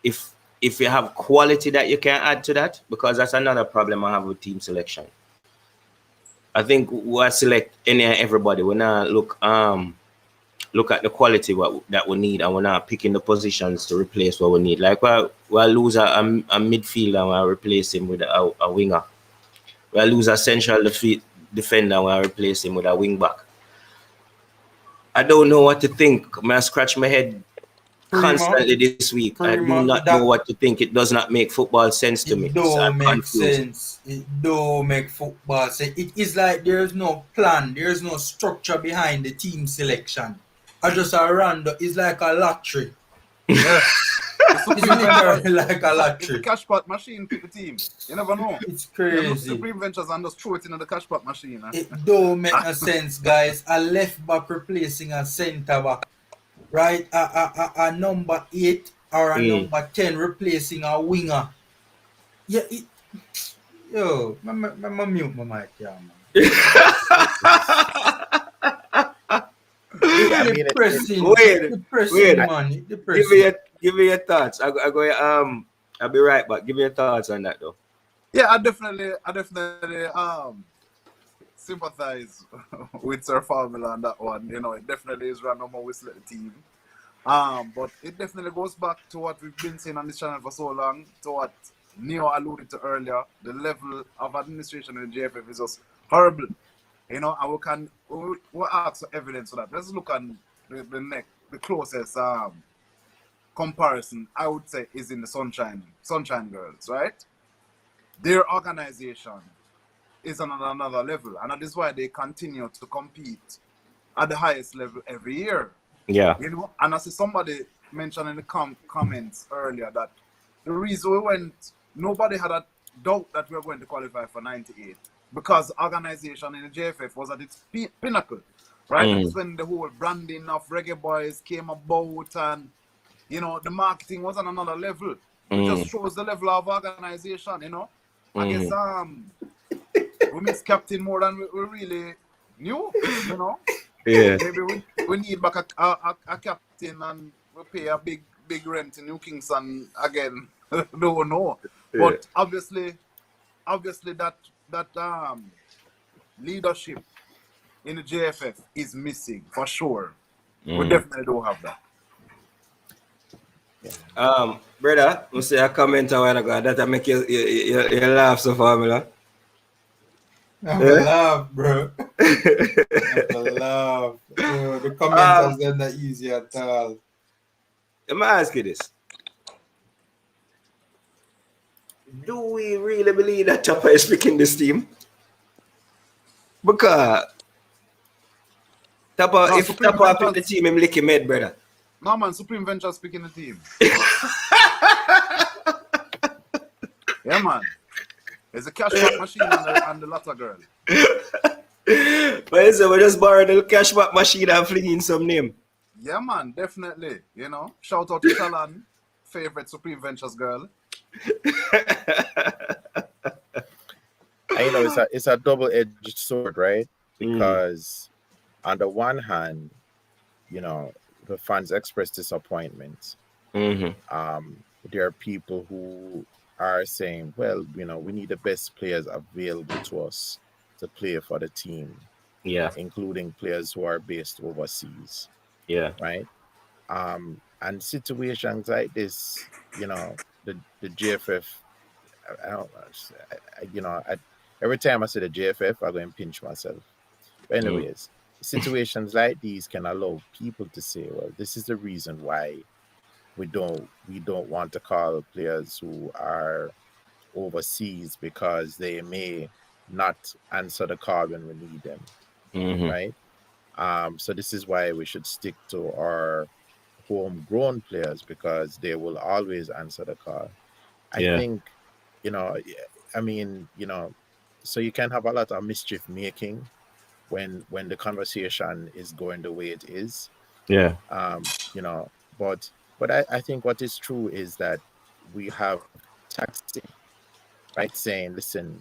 If you have quality that you can add to that, because that's another problem I have with team selection. I think we select any and everybody. We not look at the quality that we need, and we're not picking the positions to replace what we need. Like we'll lose a midfielder and we'll replace him with a winger. We'll lose a central defender and we'll replace him with a wing back. I don't know what to think. I scratch my head constantly this week. I do not know what to think. It does not make football sense to me. It don't make sense. It don't make football sense. It is like there's no plan. There's no structure behind the team selection. I just a random. It's like a lottery. Yeah. It's literally like a lottery. It's a cash pot machine for the team. You never know. It's crazy. Supreme Ventures and just throw it into the cash pot machine. It don't make no sense, guys. A left back replacing a centre back, right? A number 8 or a number 10 replacing a winger. Yeah, yo, my mute my mic, yeah, man. Depressing, man. Depressing. Give me your thoughts. I'll be right back. Give me your thoughts on that, though. Yeah, I definitely sympathize with Sir Formula on that one. You know, it definitely is random how we select the team. But it definitely goes back to what we've been saying on this channel for so long, to what Neo alluded to earlier. The level of administration in the JFF is just horrible. You know, and we'll ask for evidence for that. Let's look at the closest comparison, I would say, is in the Sunshine Girls, right? Their organization is on another level, and that is why they continue to compete at the highest level every year. Yeah. You know, and I see somebody mentioned in the comments earlier that the reason we went, nobody had a doubt that we were going to qualify for 98 because organization in the JFF was at its pinnacle, right? That's when the whole branding of Reggae Boyz came about, and you know, the marketing was on another level. It just shows the level of organization, you know. I guess we miss captain more than we really knew, you know. Yeah. Maybe we need back a captain, and we pay a big rent in New Kingston again. Don't know. Yeah. But obviously that leadership in the JFF is missing for sure. We definitely don't have that. Brother, I say a comment a while ago that I make you laugh, so Formula. I'm gonna laugh, bro. I'm gonna laugh. The commenters are not easy at all. Let me ask you this. Do we really believe that Chopper is picking this team? Because if Chopper pick the team, I'm licking mad, brother. No, man, Supreme Ventures picking the team. Yeah, man. There's a cash back machine and the latter girl. But so we just borrow the cash back machine and fling in some name. Yeah, man, definitely. You know, shout out to Shalan, favorite Supreme Ventures girl. I know it's a double-edged sword, right? Because on the one hand, you know, the fans express disappointment. There are people who are saying, well, you know, we need the best players available to us to play for the team. Yeah. Including players who are based overseas. Yeah. Right? And situations like this, you know, the JFF, every time I say the JFF, I go and pinch myself. But anyways, situations like these can allow people to say, well, this is the reason why we don't want to call players who are overseas, because they may not answer the call when we need them. Right? So this is why we should stick to our homegrown players, because they will always answer the call. I think, you know, I mean, you know, so you can have a lot of mischief making when the conversation is going the way it is. Yeah. You know, but I think what is true is that we have tactics, right? Saying, listen,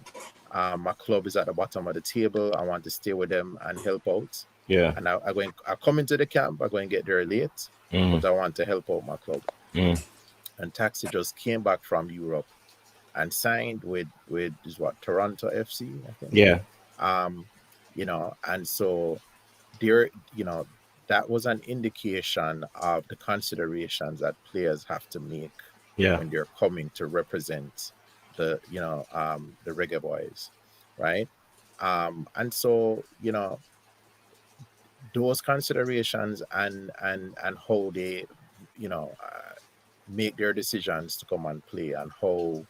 my club is at the bottom of the table. I want to stay with them and help out. Yeah. And I come into the camp, I'm going to get there late, but I want to help out my club. And Taxi just came back from Europe and signed with is what, Toronto FC, I think. Yeah. You know, and so there, you know, that was an indication of the considerations that players have to make when they're coming to represent the, you know, the Reggae Boyz, right? And so, you know, those considerations and how they, you know, make their decisions to come and play, and how,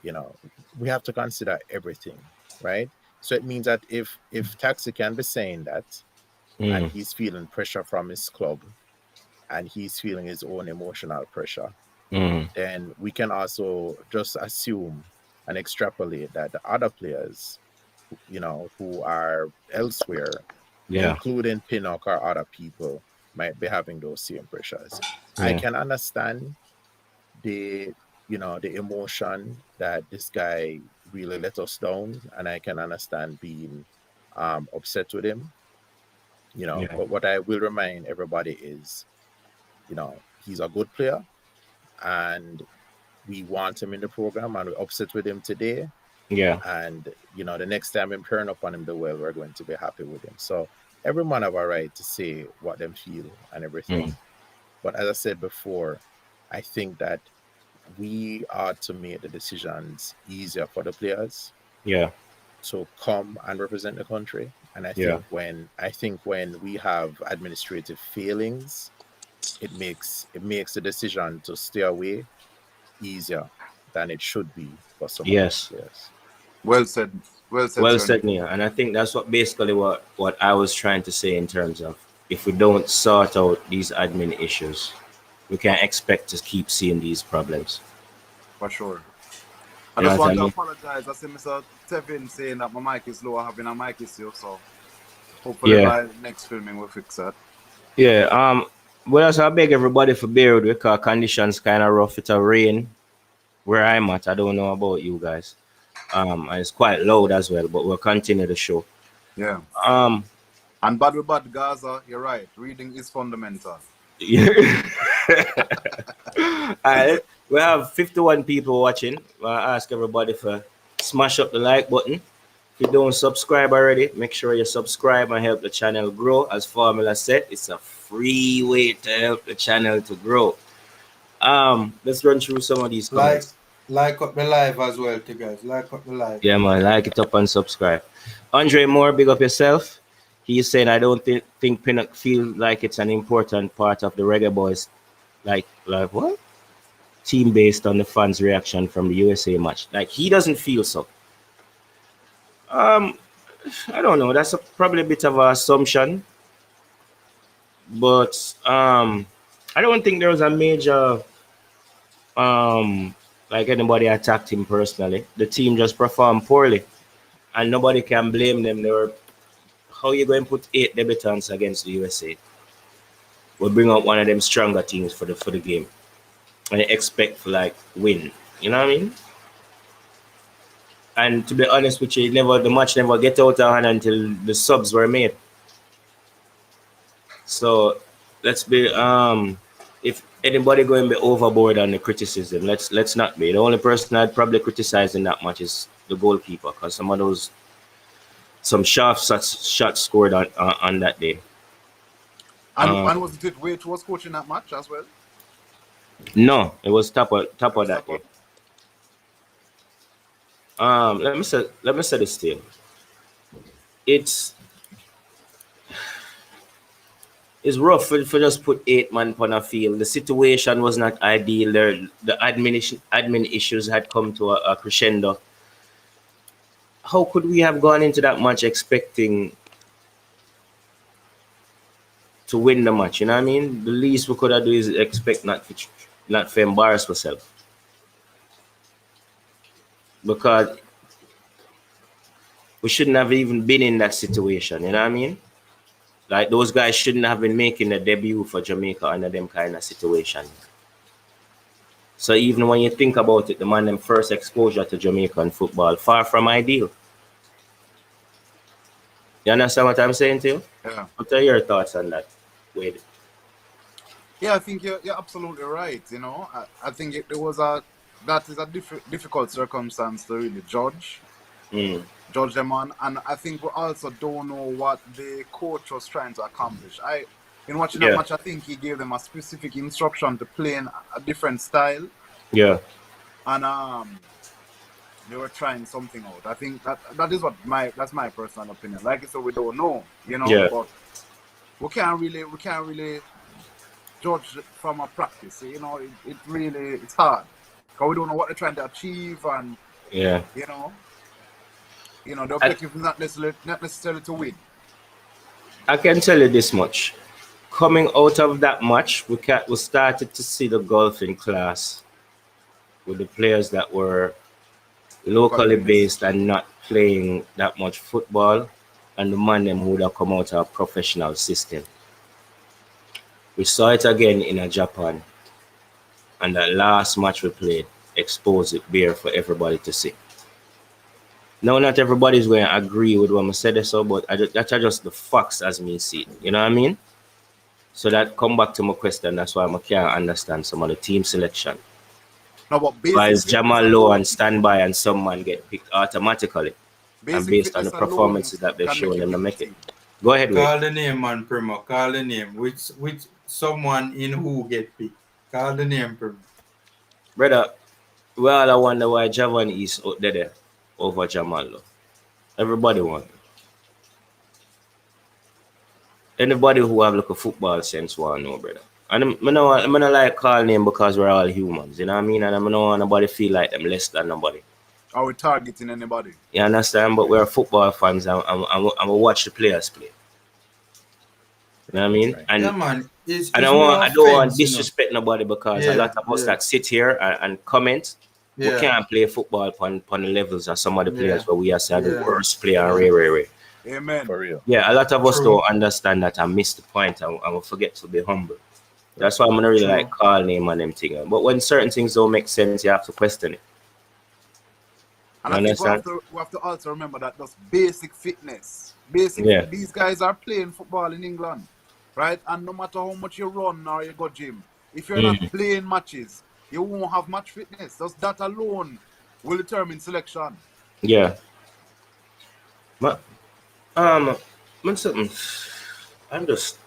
you know, we have to consider everything, right? So it means that if Taxi can be saying that, and he's feeling pressure from his club, and he's feeling his own emotional pressure, then we can also just assume and extrapolate that the other players, you know, who are elsewhere, including Pinnock or other people, might be having those same pressures. I can understand the, you know, the emotion that this guy really let us down, and I can understand being upset with him, you know. But what I will remind everybody is, you know, he's a good player, and we want him in the program, and we're upset with him today. And, you know, the next time we turn up on him the well, we're going to be happy with him. So every man have a right to say what them feel and everything. But as I said before, I think that we are to make the decisions easier for the players to come and represent the country. And I think when we have administrative failings, it makes the decision to stay away easier than it should be for some of those players. Well said. Well said, Nia. And I think that's what basically what I was trying to say, in terms of, if we don't sort out these admin issues, we can expect to keep seeing these problems. For sure. I just want to apologize. I see Mr. Tevin saying that my mic is low. I have been a mic issue, so hopefully by next filming we'll fix that. Yeah. Well, so I beg everybody for bear with me, because conditions kind of rough. It's a rain where I'm at. I don't know about you guys. And it's quite loud as well, but we'll continue the show. Yeah. And bad with bad, Gaza, you're right. Reading is fundamental. Yeah. Alright, we have 51 people watching. I ask everybody to smash up the like button. If you don't subscribe already, make sure you subscribe and help the channel grow. As Formula said, it's a free way to help the channel to grow. Let's run through some of these comments. Like up the live as well, too, guys. Like up the live. Yeah, man. Like it up and subscribe. Andre Moore, big up yourself. He's saying, I don't think Pinnock feels like it's an important part of the Reggae Boyz. Like what? Team based on the fans' reaction from the USA match. Like, he doesn't feel so. I don't know. That's probably a bit of an assumption. But I don't think there was a major like anybody attacked him personally. The team just performed poorly, and nobody can blame them. How are you going to put 8 debutants against the USA? We'll bring out one of them stronger teams for the game, and expect to like win. You know what I mean? And to be honest with you, the match never get out of hand until the subs were made. So let's be if anybody going to be overboard on the criticism, let's not be. The only person I'd probably criticize in that match is the goalkeeper, because some sharp shots scored on that day. And was it Wait was coaching that match as well? No, it was top of that day. Let me say this to you. It's rough for just put 8 man on a field. The situation was not ideal. The admin issues had come to a crescendo. How could we have gone into that match expecting to win the match? You know what I mean? The least we could have done is expect not to embarrass ourselves. Because we shouldn't have even been in that situation, you know what I mean? Like, those guys shouldn't have been making a debut for Jamaica under them kind of situation. So even when you think about it, the man them first exposure to Jamaican football, far from ideal. You understand what I'm saying to you? Yeah. What are your thoughts on that, Wade? Yeah, I think you're absolutely right. You know, I think that is a difficult circumstance to really Mm. judge them on, and I think we also don't know what the coach was trying to accomplish. In watching that Yeah, match, I think he gave them a specific instruction to play in a different style, yeah, and they were trying something out. I think that is that's my personal opinion. Like I said, we don't know, you know, yeah, but we can't really judge from a practice. You know, it's hard because we don't know what they're trying to achieve, and yeah. you know, the I, objective is not necessarily to win. I can tell you this much. Coming out of that match, we started to see the golfing class with the players that were Locally locally based. based and not playing that much football, and the man them who would have come out of a professional system. We saw it again in a Japan, and that last match we played exposed it bare for everybody to see. Now, not everybody's going to agree with what I said, so, but that's just the facts as me see it. You know what I mean? So that come back to my question. That's why I can't understand some of the team selection. No, but Why basic is fitness Jamal Low and alone, standby and some man get picked automatically and basic based on the fitness alone performances that they've can make shown you them to pick the make it? team. Go ahead, Wade. Call the name, man, Primo. Call the name. Which someone in who get picked. Call the name, Primo. Brother, well, I wonder why Javan is out there over Jamal Low. Everybody want. Anybody who have like a football sense want to know, brother. And I don't like call name because we're all humans, you know what I mean? And I don't want nobody feel like them less than nobody. Are we targeting anybody? You understand? But we're football fans and we watch the players play. You know what I mean? Right. And Yeah, man. It's I no don't want offense, disrespect nobody because a Yeah, lot of us yeah, that sit here and comment, we yeah, can't play football upon the levels of some of the players yeah, where we are saying the yeah, worst player and yeah. rare. Amen. For real. Yeah, a lot of us True, don't understand that and miss the point and we forget to be humble. That's why I'm not really like true. call name and them thing. But when certain things don't make sense, you have to question it. And You I think understand? we have to also remember that that's basic fitness. Basic. Yeah. These guys are playing football in England, right? And no matter how much you run or you go gym, if you're not Mm. playing matches, you won't have match fitness. Just that alone will determine selection. Yeah. But man, something. I'm just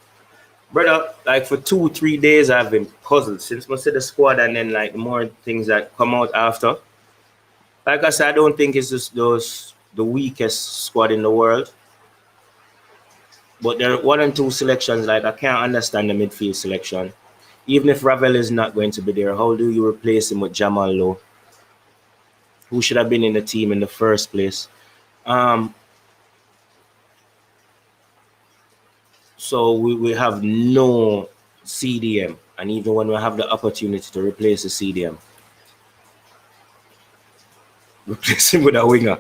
brother, like for 2-3 days I've been puzzled since I said the squad and then like the more things that come out after. Like I said, I don't think it's just the weakest squad in the world. But there are one and two selections, like I can't understand the midfield selection. Even if Ravel is not going to be there, how do you replace him with Jamal Low, who should have been in the team in the first place? Um, so we have no CDM, and even when we have the opportunity to replace the CDM, replace him with a winger.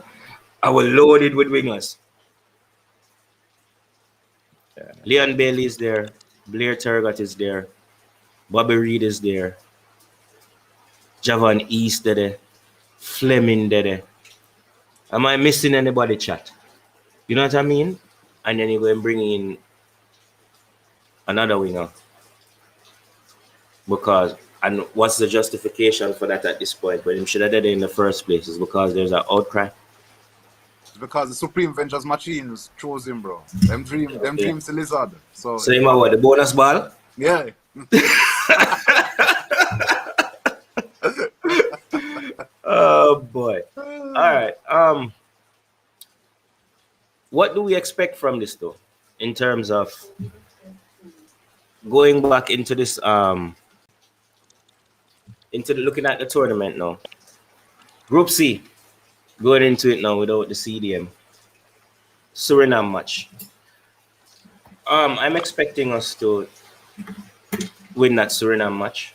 I will load it with wingers. Yeah. Leon Bailey is there, Blair Turgott is there, Bobby Reed is there, Javon East there, Fleming there. Am I missing anybody, chat? You know what I mean? And then you go and bring in another winger. Because, and what's the justification for that at this point? When him should have done it in the first place is because there's an outcry. It's because the Supreme Ventures machines chose him, bro. Them dreams the lizard. So him what, the bonus ball? yeah. Oh boy. All right. What do we expect from this though? In terms of going back into this looking at the tournament now. Group C, going into it now without the CDM. Suriname match. I'm expecting us to win that Suriname match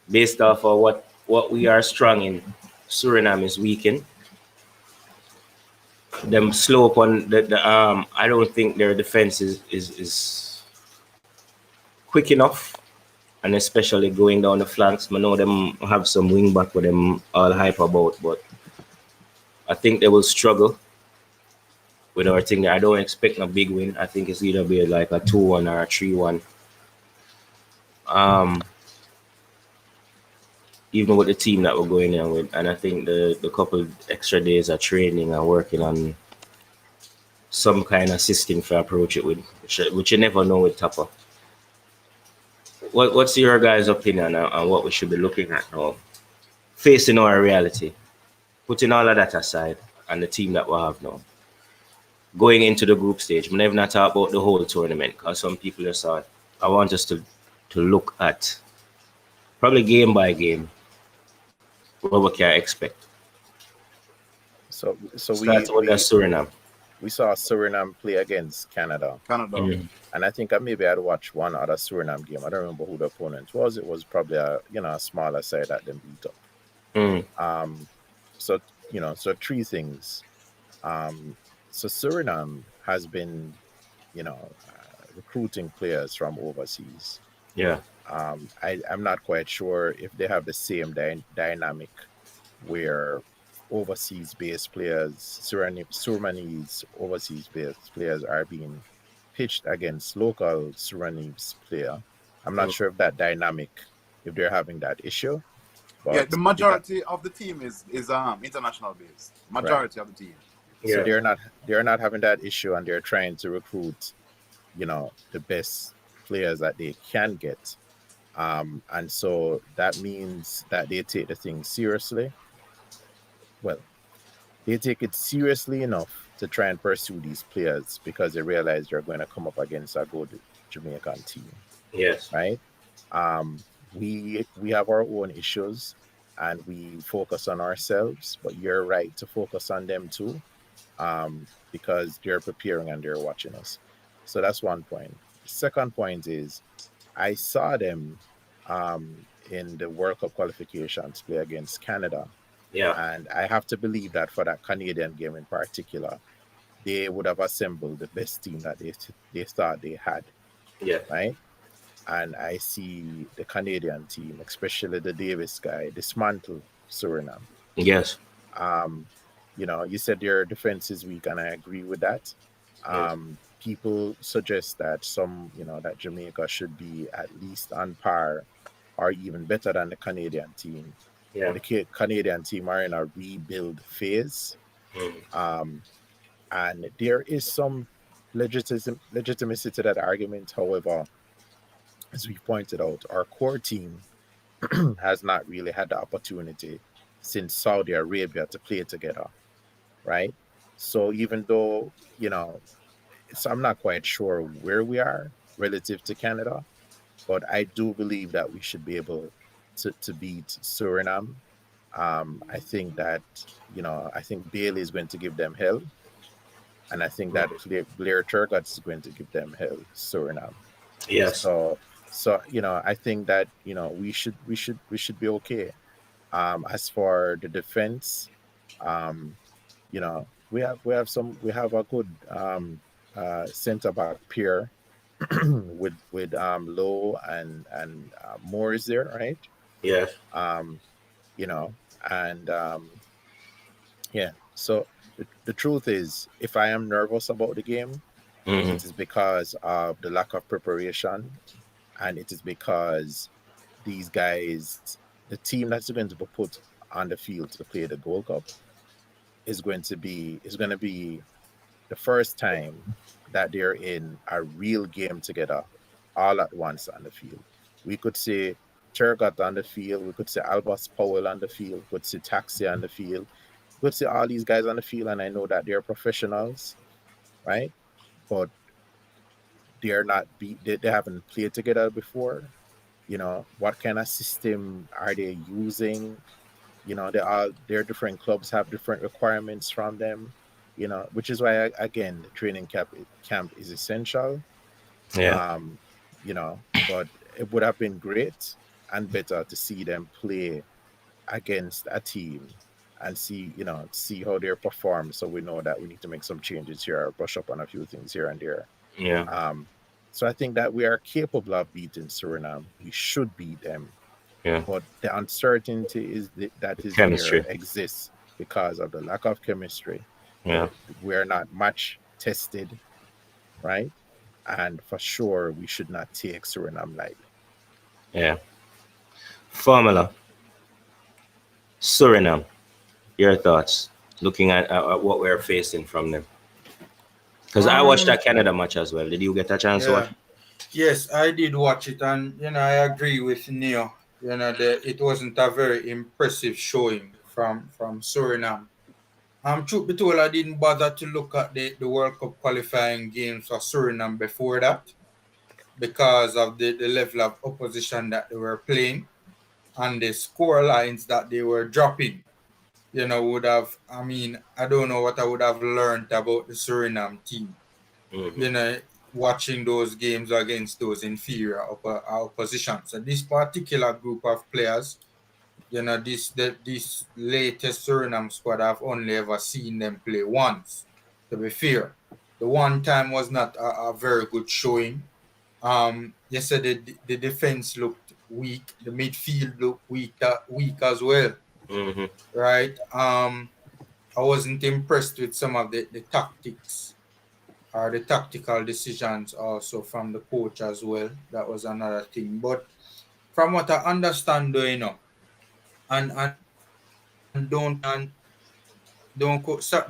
based off of what we are strong in. Suriname is weak in. Them slow up on the I don't think their defense is quick enough, and especially going down the flanks. I know them have some wing back with them all hype about, but I think they will struggle with our thing. I don't expect a big win. I think it's either be like a 2-1 or a 3-1. Even with the team that we're going in with, and I think the couple extra days of training and working on some kind of system to approach it with, which you never know with Tapa. What's your guys' opinion on what we should be looking at now? Facing our reality, putting all of that aside, and the team that we have now. Going into the group stage, I'm never not talk about the whole tournament, because some people just thought, I want us to look at probably game by game what we can expect. So Start with Suriname. We saw Suriname play against Canada. And I think maybe I'd watched one other Suriname game. I don't remember who the opponent was. It was probably a smaller side that them beat up. So three things. So Suriname has been, recruiting players from overseas. Yeah. I'm not quite sure if they have the same dynamic where overseas-based players, Surinamese overseas-based players are being pitched against local Surinamese player. I'm not sure if that dynamic, if they're having that issue. But yeah, the majority of the team is international based. Majority of the team. So they're not having that issue, and they're trying to recruit, the best players that they can get. And so that means that they take the thing seriously. Well, they take it seriously enough to try and pursue these players because they realize they're going to come up against a good Jamaican team. Yes. Right? We have our own issues and we focus on ourselves, but you're right to focus on them too, because they're preparing and they're watching us. So that's one point. The second point is I saw them in the World Cup qualifications play against Canada. Yeah. And I have to believe that for that Canadian game in particular, they would have assembled the best team that they thought they had. Yeah. Right? And I see the Canadian team, especially the Davis guy, dismantle Suriname. Yes. You said their defense is weak, and I agree with that. People suggest that that Jamaica should be at least on par or even better than the Canadian team. Yeah. The Canadian team are in a rebuild phase. And there is some legitimacy to that argument. However, as we pointed out, our core team has not really had the opportunity since Saudi Arabia to play together, right? So even though, so I'm not quite sure where we are relative to Canada, but I do believe that we should be able to beat Suriname. I think that, I think Bailey is going to give them hell. And I think that Blair Turgot is going to give them hell, Suriname. Yes. So I think that, we should be okay. As for the defense, we have a good center back pair with Lowe and Moore is there, right? Yes. So the truth is, if I am nervous about the game, it is because of the lack of preparation, and it is because these guys, the team that's going to be put on the field to play the Gold Cup is going to be the first time that they're in a real game together all at once on the field. We could see Turgot on the field, we could see Albus Powell on the field, we could see Taxi on the field, we could see all these guys on the field, and I know that they're professionals, right? But they're not they haven't played together before. What kind of system are they using? Their different clubs have different requirements from them, which is why again the training camp is essential. Yeah. But it would have been great and better to see them play against a team and see how they perform, so we know that we need to make some changes here, brush up on a few things here and there. Yeah. So I think that we are capable of beating Suriname. We should beat them. Yeah. But the uncertainty is that chemistry there exists because of the lack of chemistry. Yeah. We're not matched tested, right? And for sure, we should not take Suriname lightly. Yeah. Formula. Suriname. Your thoughts, looking at what we're facing from them. Because I watched that Canada match as well. Did you get a chance to watch? Yes, I did watch it, and I agree with Neo. It wasn't a very impressive showing from Suriname. Truth be told, I didn't bother to look at the World Cup qualifying games for Suriname before that because of the level of opposition that they were playing and the score lines that they were dropping. Would have, I don't know what I would have learned about the Suriname team. Mhm. Watching those games against those inferior oppositions. So this particular group of players, this latest Suriname squad, I've only ever seen them play once. To be fair, the one time was not a very good showing. Yesterday the defense looked weak, the midfield looked weak as well, Mhm. right? I wasn't impressed with some of the tactics or the tactical decisions also from the coach as well. That was another thing. But from what I understand, though, and don't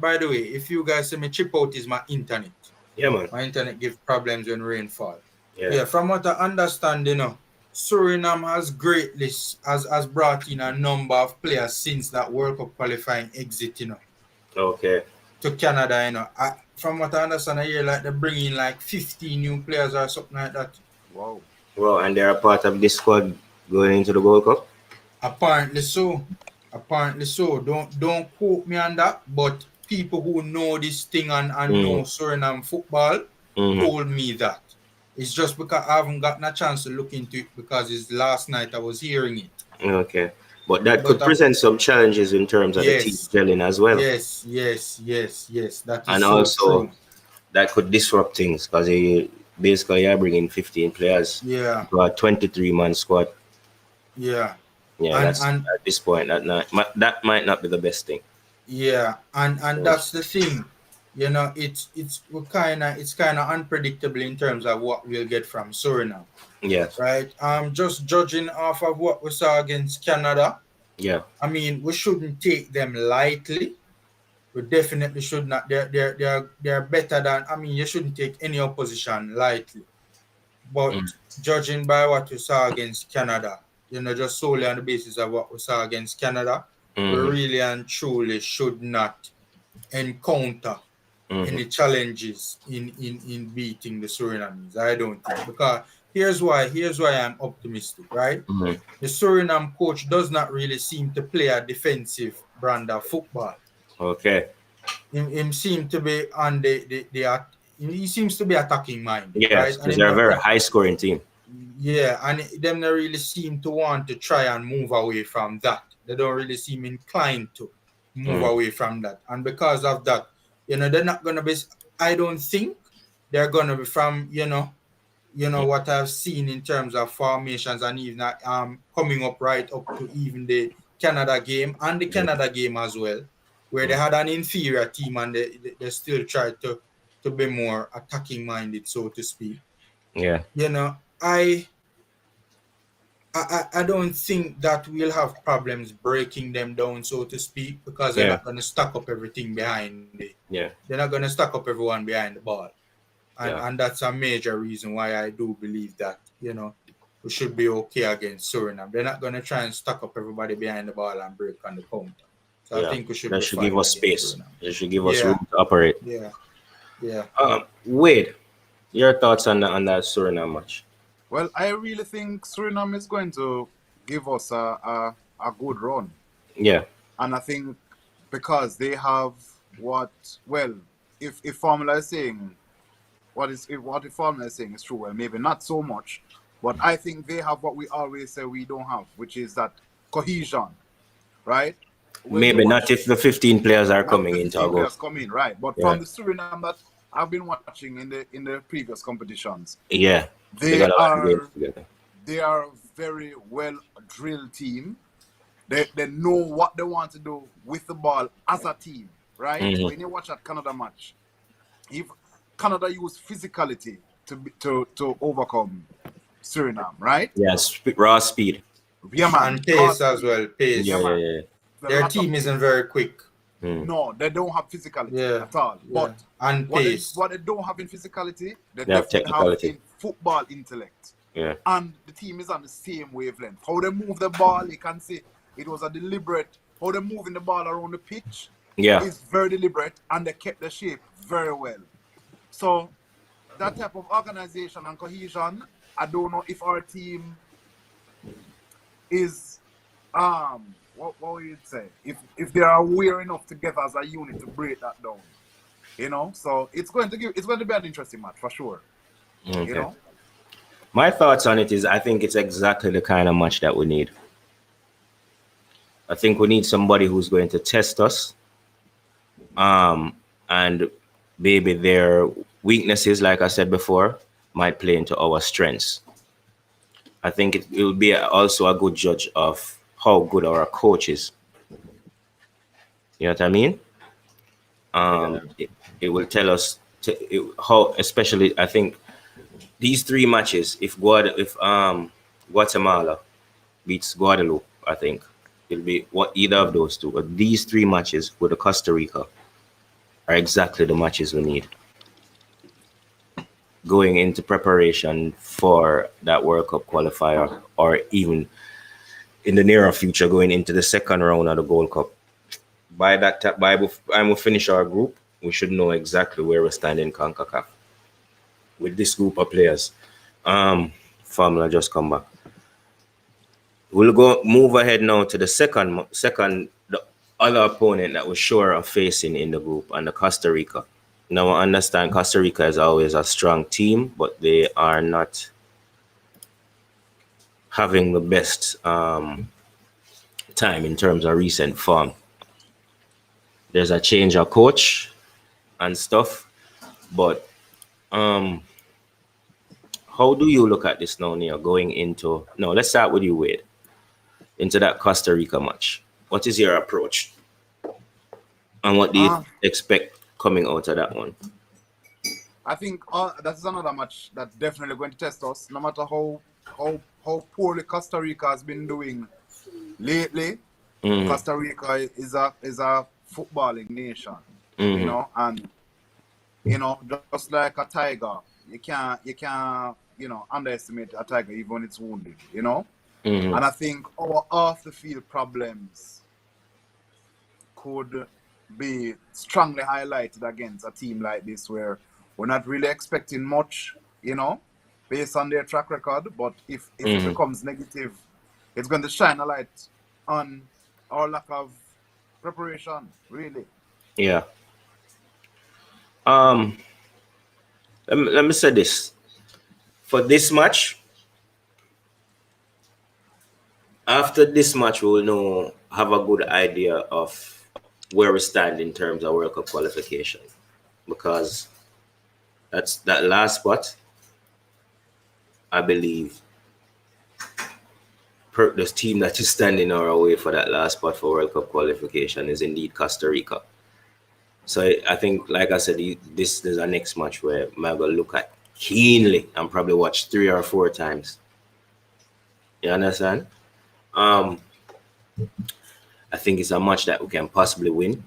by the way, if you guys see me chip out is my internet. Yeah, man. My internet gives problems when rainfall. Yeah. Yeah, from what I understand, Suriname has brought in a number of players since that World Cup qualifying exit, Okay. to Canada, from what I understand, I hear like they bring in like 15 new players or something like that. Wow. Well, and they're a part of this squad going into the Gold Cup. Apparently so. Don't quote me on that, but people who know this thing and know Suriname football told me that. It's just because I haven't gotten a chance to look into it because it's last night I was hearing it. Okay. But that could But present some challenges in terms of the team yes, gelling as well. yes. That is And so also true. that could disrupt things because basically you're bringing 15 players Yeah, to a 23-man squad. yeah. Yeah, And that's at this point that might not be the best thing. yeah, and that's the thing. It's kind of unpredictable in terms of what we'll get from Suriname, Yes. right? Just judging off of what we saw against Canada, Yeah. we shouldn't take them lightly. We definitely should not. They're better than. You shouldn't take any opposition lightly. But judging by what we saw against Canada, just solely on the basis of what we saw against Canada, we really and truly should not encounter any challenges in beating the Surinamese. I don't think, because here's why I'm optimistic, right? The Suriname coach does not really seem to play a defensive brand of football. Okay. Him seem to be on he seems to be attacking minded, Yes, right? because they're a very high scoring team. Yeah, and them not really seem to want to try and move away from that. They don't really seem inclined to move away from that. And because of that, they're not gonna be, I don't think they're gonna be from, what I've seen in terms of formations and even coming up right up to even the Canada game and the Canada game as well, where they had an inferior team and they still tried to be more attacking minded, so to speak. Yeah. I don't think that we'll have problems breaking them down, so to speak, because they're not going to stack up everything behind Yeah. They're not going to stack up everyone behind the ball. Yeah. And that's a major reason why I do believe that, we should be okay against Suriname. They're not going to try and stack up everybody behind the ball and break on the counter. So I think we should That be should fine give us against space. Suriname. It should give us room to operate. Yeah. Wade, your thoughts on that Suriname match? Well, I really think Suriname is going to give us a good run. Yeah. And I think because they have if formula is saying what the formula is saying is true, well, maybe not so much, but I think they have what we always say we don't have, which is that cohesion, right? Maybe not if the 15 players are coming into our goal. Come in, right? But from the Suriname that I've been watching in the previous competitions, they are a very well drilled team. They know what they want to do with the ball as a team, right? When you watch that Canada match, Canada used physicality to overcome Suriname, right? Yeah, raw speed. Yeah, man. And pace as well. Pace. Yeah, man. yeah. Their team isn't very quick. No, they don't have physicality Yeah. at all. Yeah. But And pace. what they don't have in physicality, they They have definitely have technicality. in football intellect. Yeah. And the team is on the same wavelength. How they move the ball, you can see it was a deliberate. How they moving the ball around the pitch is very deliberate, and they kept the shape very well. So that type of organization and cohesion, I don't know if our team is what would you say? If they are aware enough together as a unit to break that down. You know, so it's going to be an interesting match for sure. Okay. You know? My thoughts on it is I think it's exactly the kind of match that we need. I think we need somebody who's going to test us. And maybe their weaknesses, like I said before, might play into our strengths. I think it will be also a good judge of how good our coach is. You know what I mean? It will tell us how, especially I think these three matches. If Guatemala beats Guadeloupe, I think it'll be either of those two. But these three matches with the Costa Rica are exactly the matches we need going into preparation for that World Cup qualifier, or even in the nearer future going into the second round of the Gold Cup. By that time we finish our group, we should know exactly where we stand in CONCACAF with this group of players. Formula just come back. We'll move ahead now to the second the other opponent that we're sure of facing in the group, and the Costa Rica. Now I understand Costa Rica is always a strong team, but they are not having the best time in terms of recent form. There's a change of coach and stuff, but how do you look at this now, Neil, going into... No, let's start with you, Wade. Into that Costa Rica match. What is your approach? And what do you expect coming out of that one? I think that is another match that's definitely going to test us. No matter how poorly Costa Rica has been doing lately, Costa Rica is a footballing nation. You know, and you know, just like a tiger, you can't underestimate a tiger even when it's wounded. You know, and I think our off the field problems could be strongly highlighted against a team like this, where we're not really expecting much, you know, based on their track record. But if it becomes negative, it's going to shine a light on our lack of preparation, really. Yeah. Let me say this. For this match, after this match, we will have a good idea of where we stand in terms of World Cup qualification, because that last spot, I believe, the team that is standing our way for that last spot for World Cup qualification is indeed Costa Rica. So I think, like I said, this is our next match where I'm going to look at keenly and probably watch 3 or 4 times. You understand? I think it's a match that we can possibly win,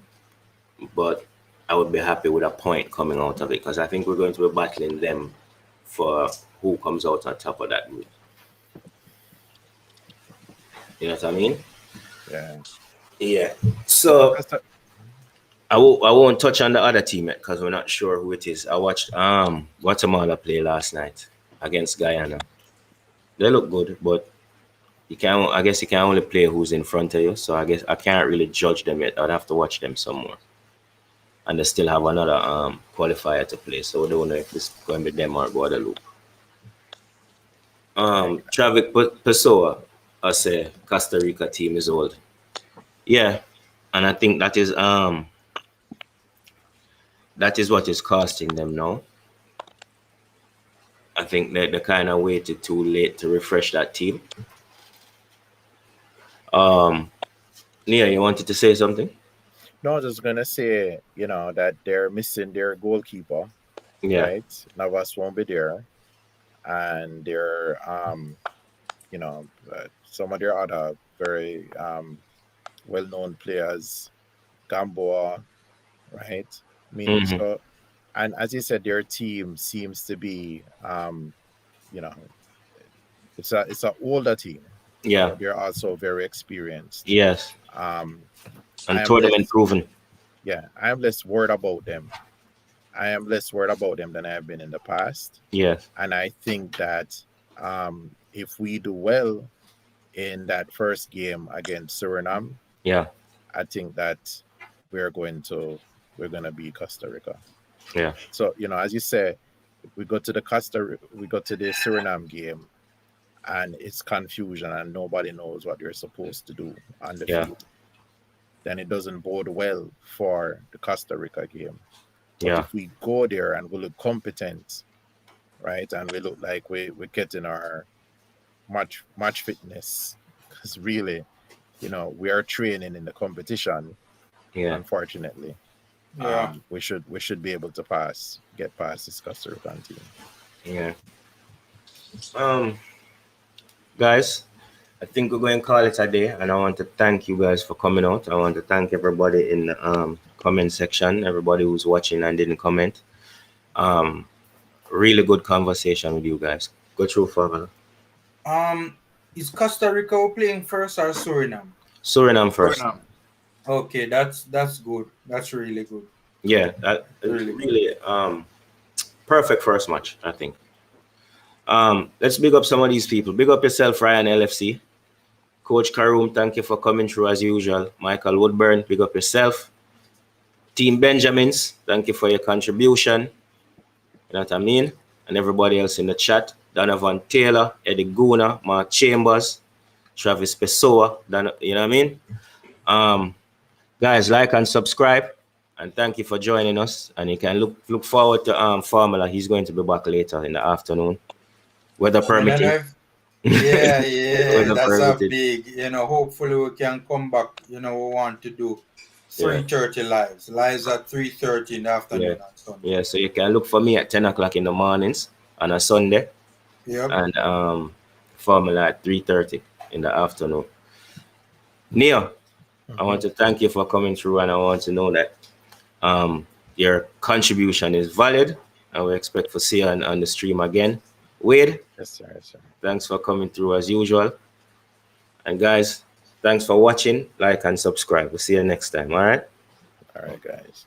but I would be happy with a point coming out of it, because I think we're going to be battling them for who comes out on top of that group. You know what I mean? Yeah. Yeah. So I won't touch on the other team yet because we're not sure who it is. I watched Guatemala play last night against Guyana. They look good, but I guess you can only play who's in front of you. So I guess I can't really judge them yet. I'd have to watch them some more. And they still have another qualifier to play, so we don't know if it's going to be them or Guadeloupe. Travic Pessoa, I say Costa Rica team is old. Yeah, and I think that is what is costing them now. I think they kind of waited too late to refresh that team. Nia, you wanted to say something? No, I was just gonna say, that they're missing their goalkeeper, Yeah. right? Navas won't be there, and there, you know, some of their other very well-known players, Gamboa, right? I mean, Hmm. so, and as you said, their team seems to be, you know, it's a older team. Yeah. They're also very experienced. Yes. Um, I And am tournament less, proven. yeah, I am less worried about them. I am less worried about them than I have been in the past. Yes. And I think that if we do well in that first game against Suriname, Yeah. I think that we're going to we're going to beat Costa Rica. Yeah. So as you say, if we go to the Suriname game, and it's confusion and nobody knows what you're supposed to do on the Yeah. field, then it doesn't bode well for the Costa Rica game. But Yeah. if we go there and we look competent, right, and we look like we're getting our match fitness, because really, we are training in the competition. Yeah. Unfortunately, Yeah. we should be able to get past this Costa Rican team. Yeah. Guys, I think we're going to call it a day, and I want to thank you guys for coming out. I want to thank everybody in the comment section, everybody who's watching and didn't comment. Really good conversation with you guys. Go through, Father. Is Costa Rica playing first or Suriname? Suriname first. Suriname. Okay, that's good. That's really good. Yeah, that Really really perfect first match, I think. Let's big up some of these people. Big up yourself, Ryan LFC. Coach Karoom, thank you for coming through as usual. Michael Woodburn, big up yourself. Team Benjamins, thank you for your contribution. You know what I mean? And everybody else in the chat. Donovan Taylor, Eddie Guna, Mark Chambers, Travis Pessoa, you know what I mean? Guys, like and subscribe. And thank you for joining us. And you can look forward to Formula. He's going to be back later in the afternoon. Weather permitting. Yeah, Weather that's a permitting. big, hopefully we can come back, we want to do 3:30 lives at 3:30 in the afternoon on Sunday. Yeah, so you can look for me at 10 o'clock in the mornings on a Sunday. Yep. And Formula at 3:30 in the afternoon. Neo, I want to thank you for coming through, and I want to know that your contribution is valid, and we expect to see you on the stream again. Wade, Yes, sir. Yes, sir. thanks for coming through as usual. And guys, thanks for watching. Like and subscribe. We'll see you next time. All right? All right, guys.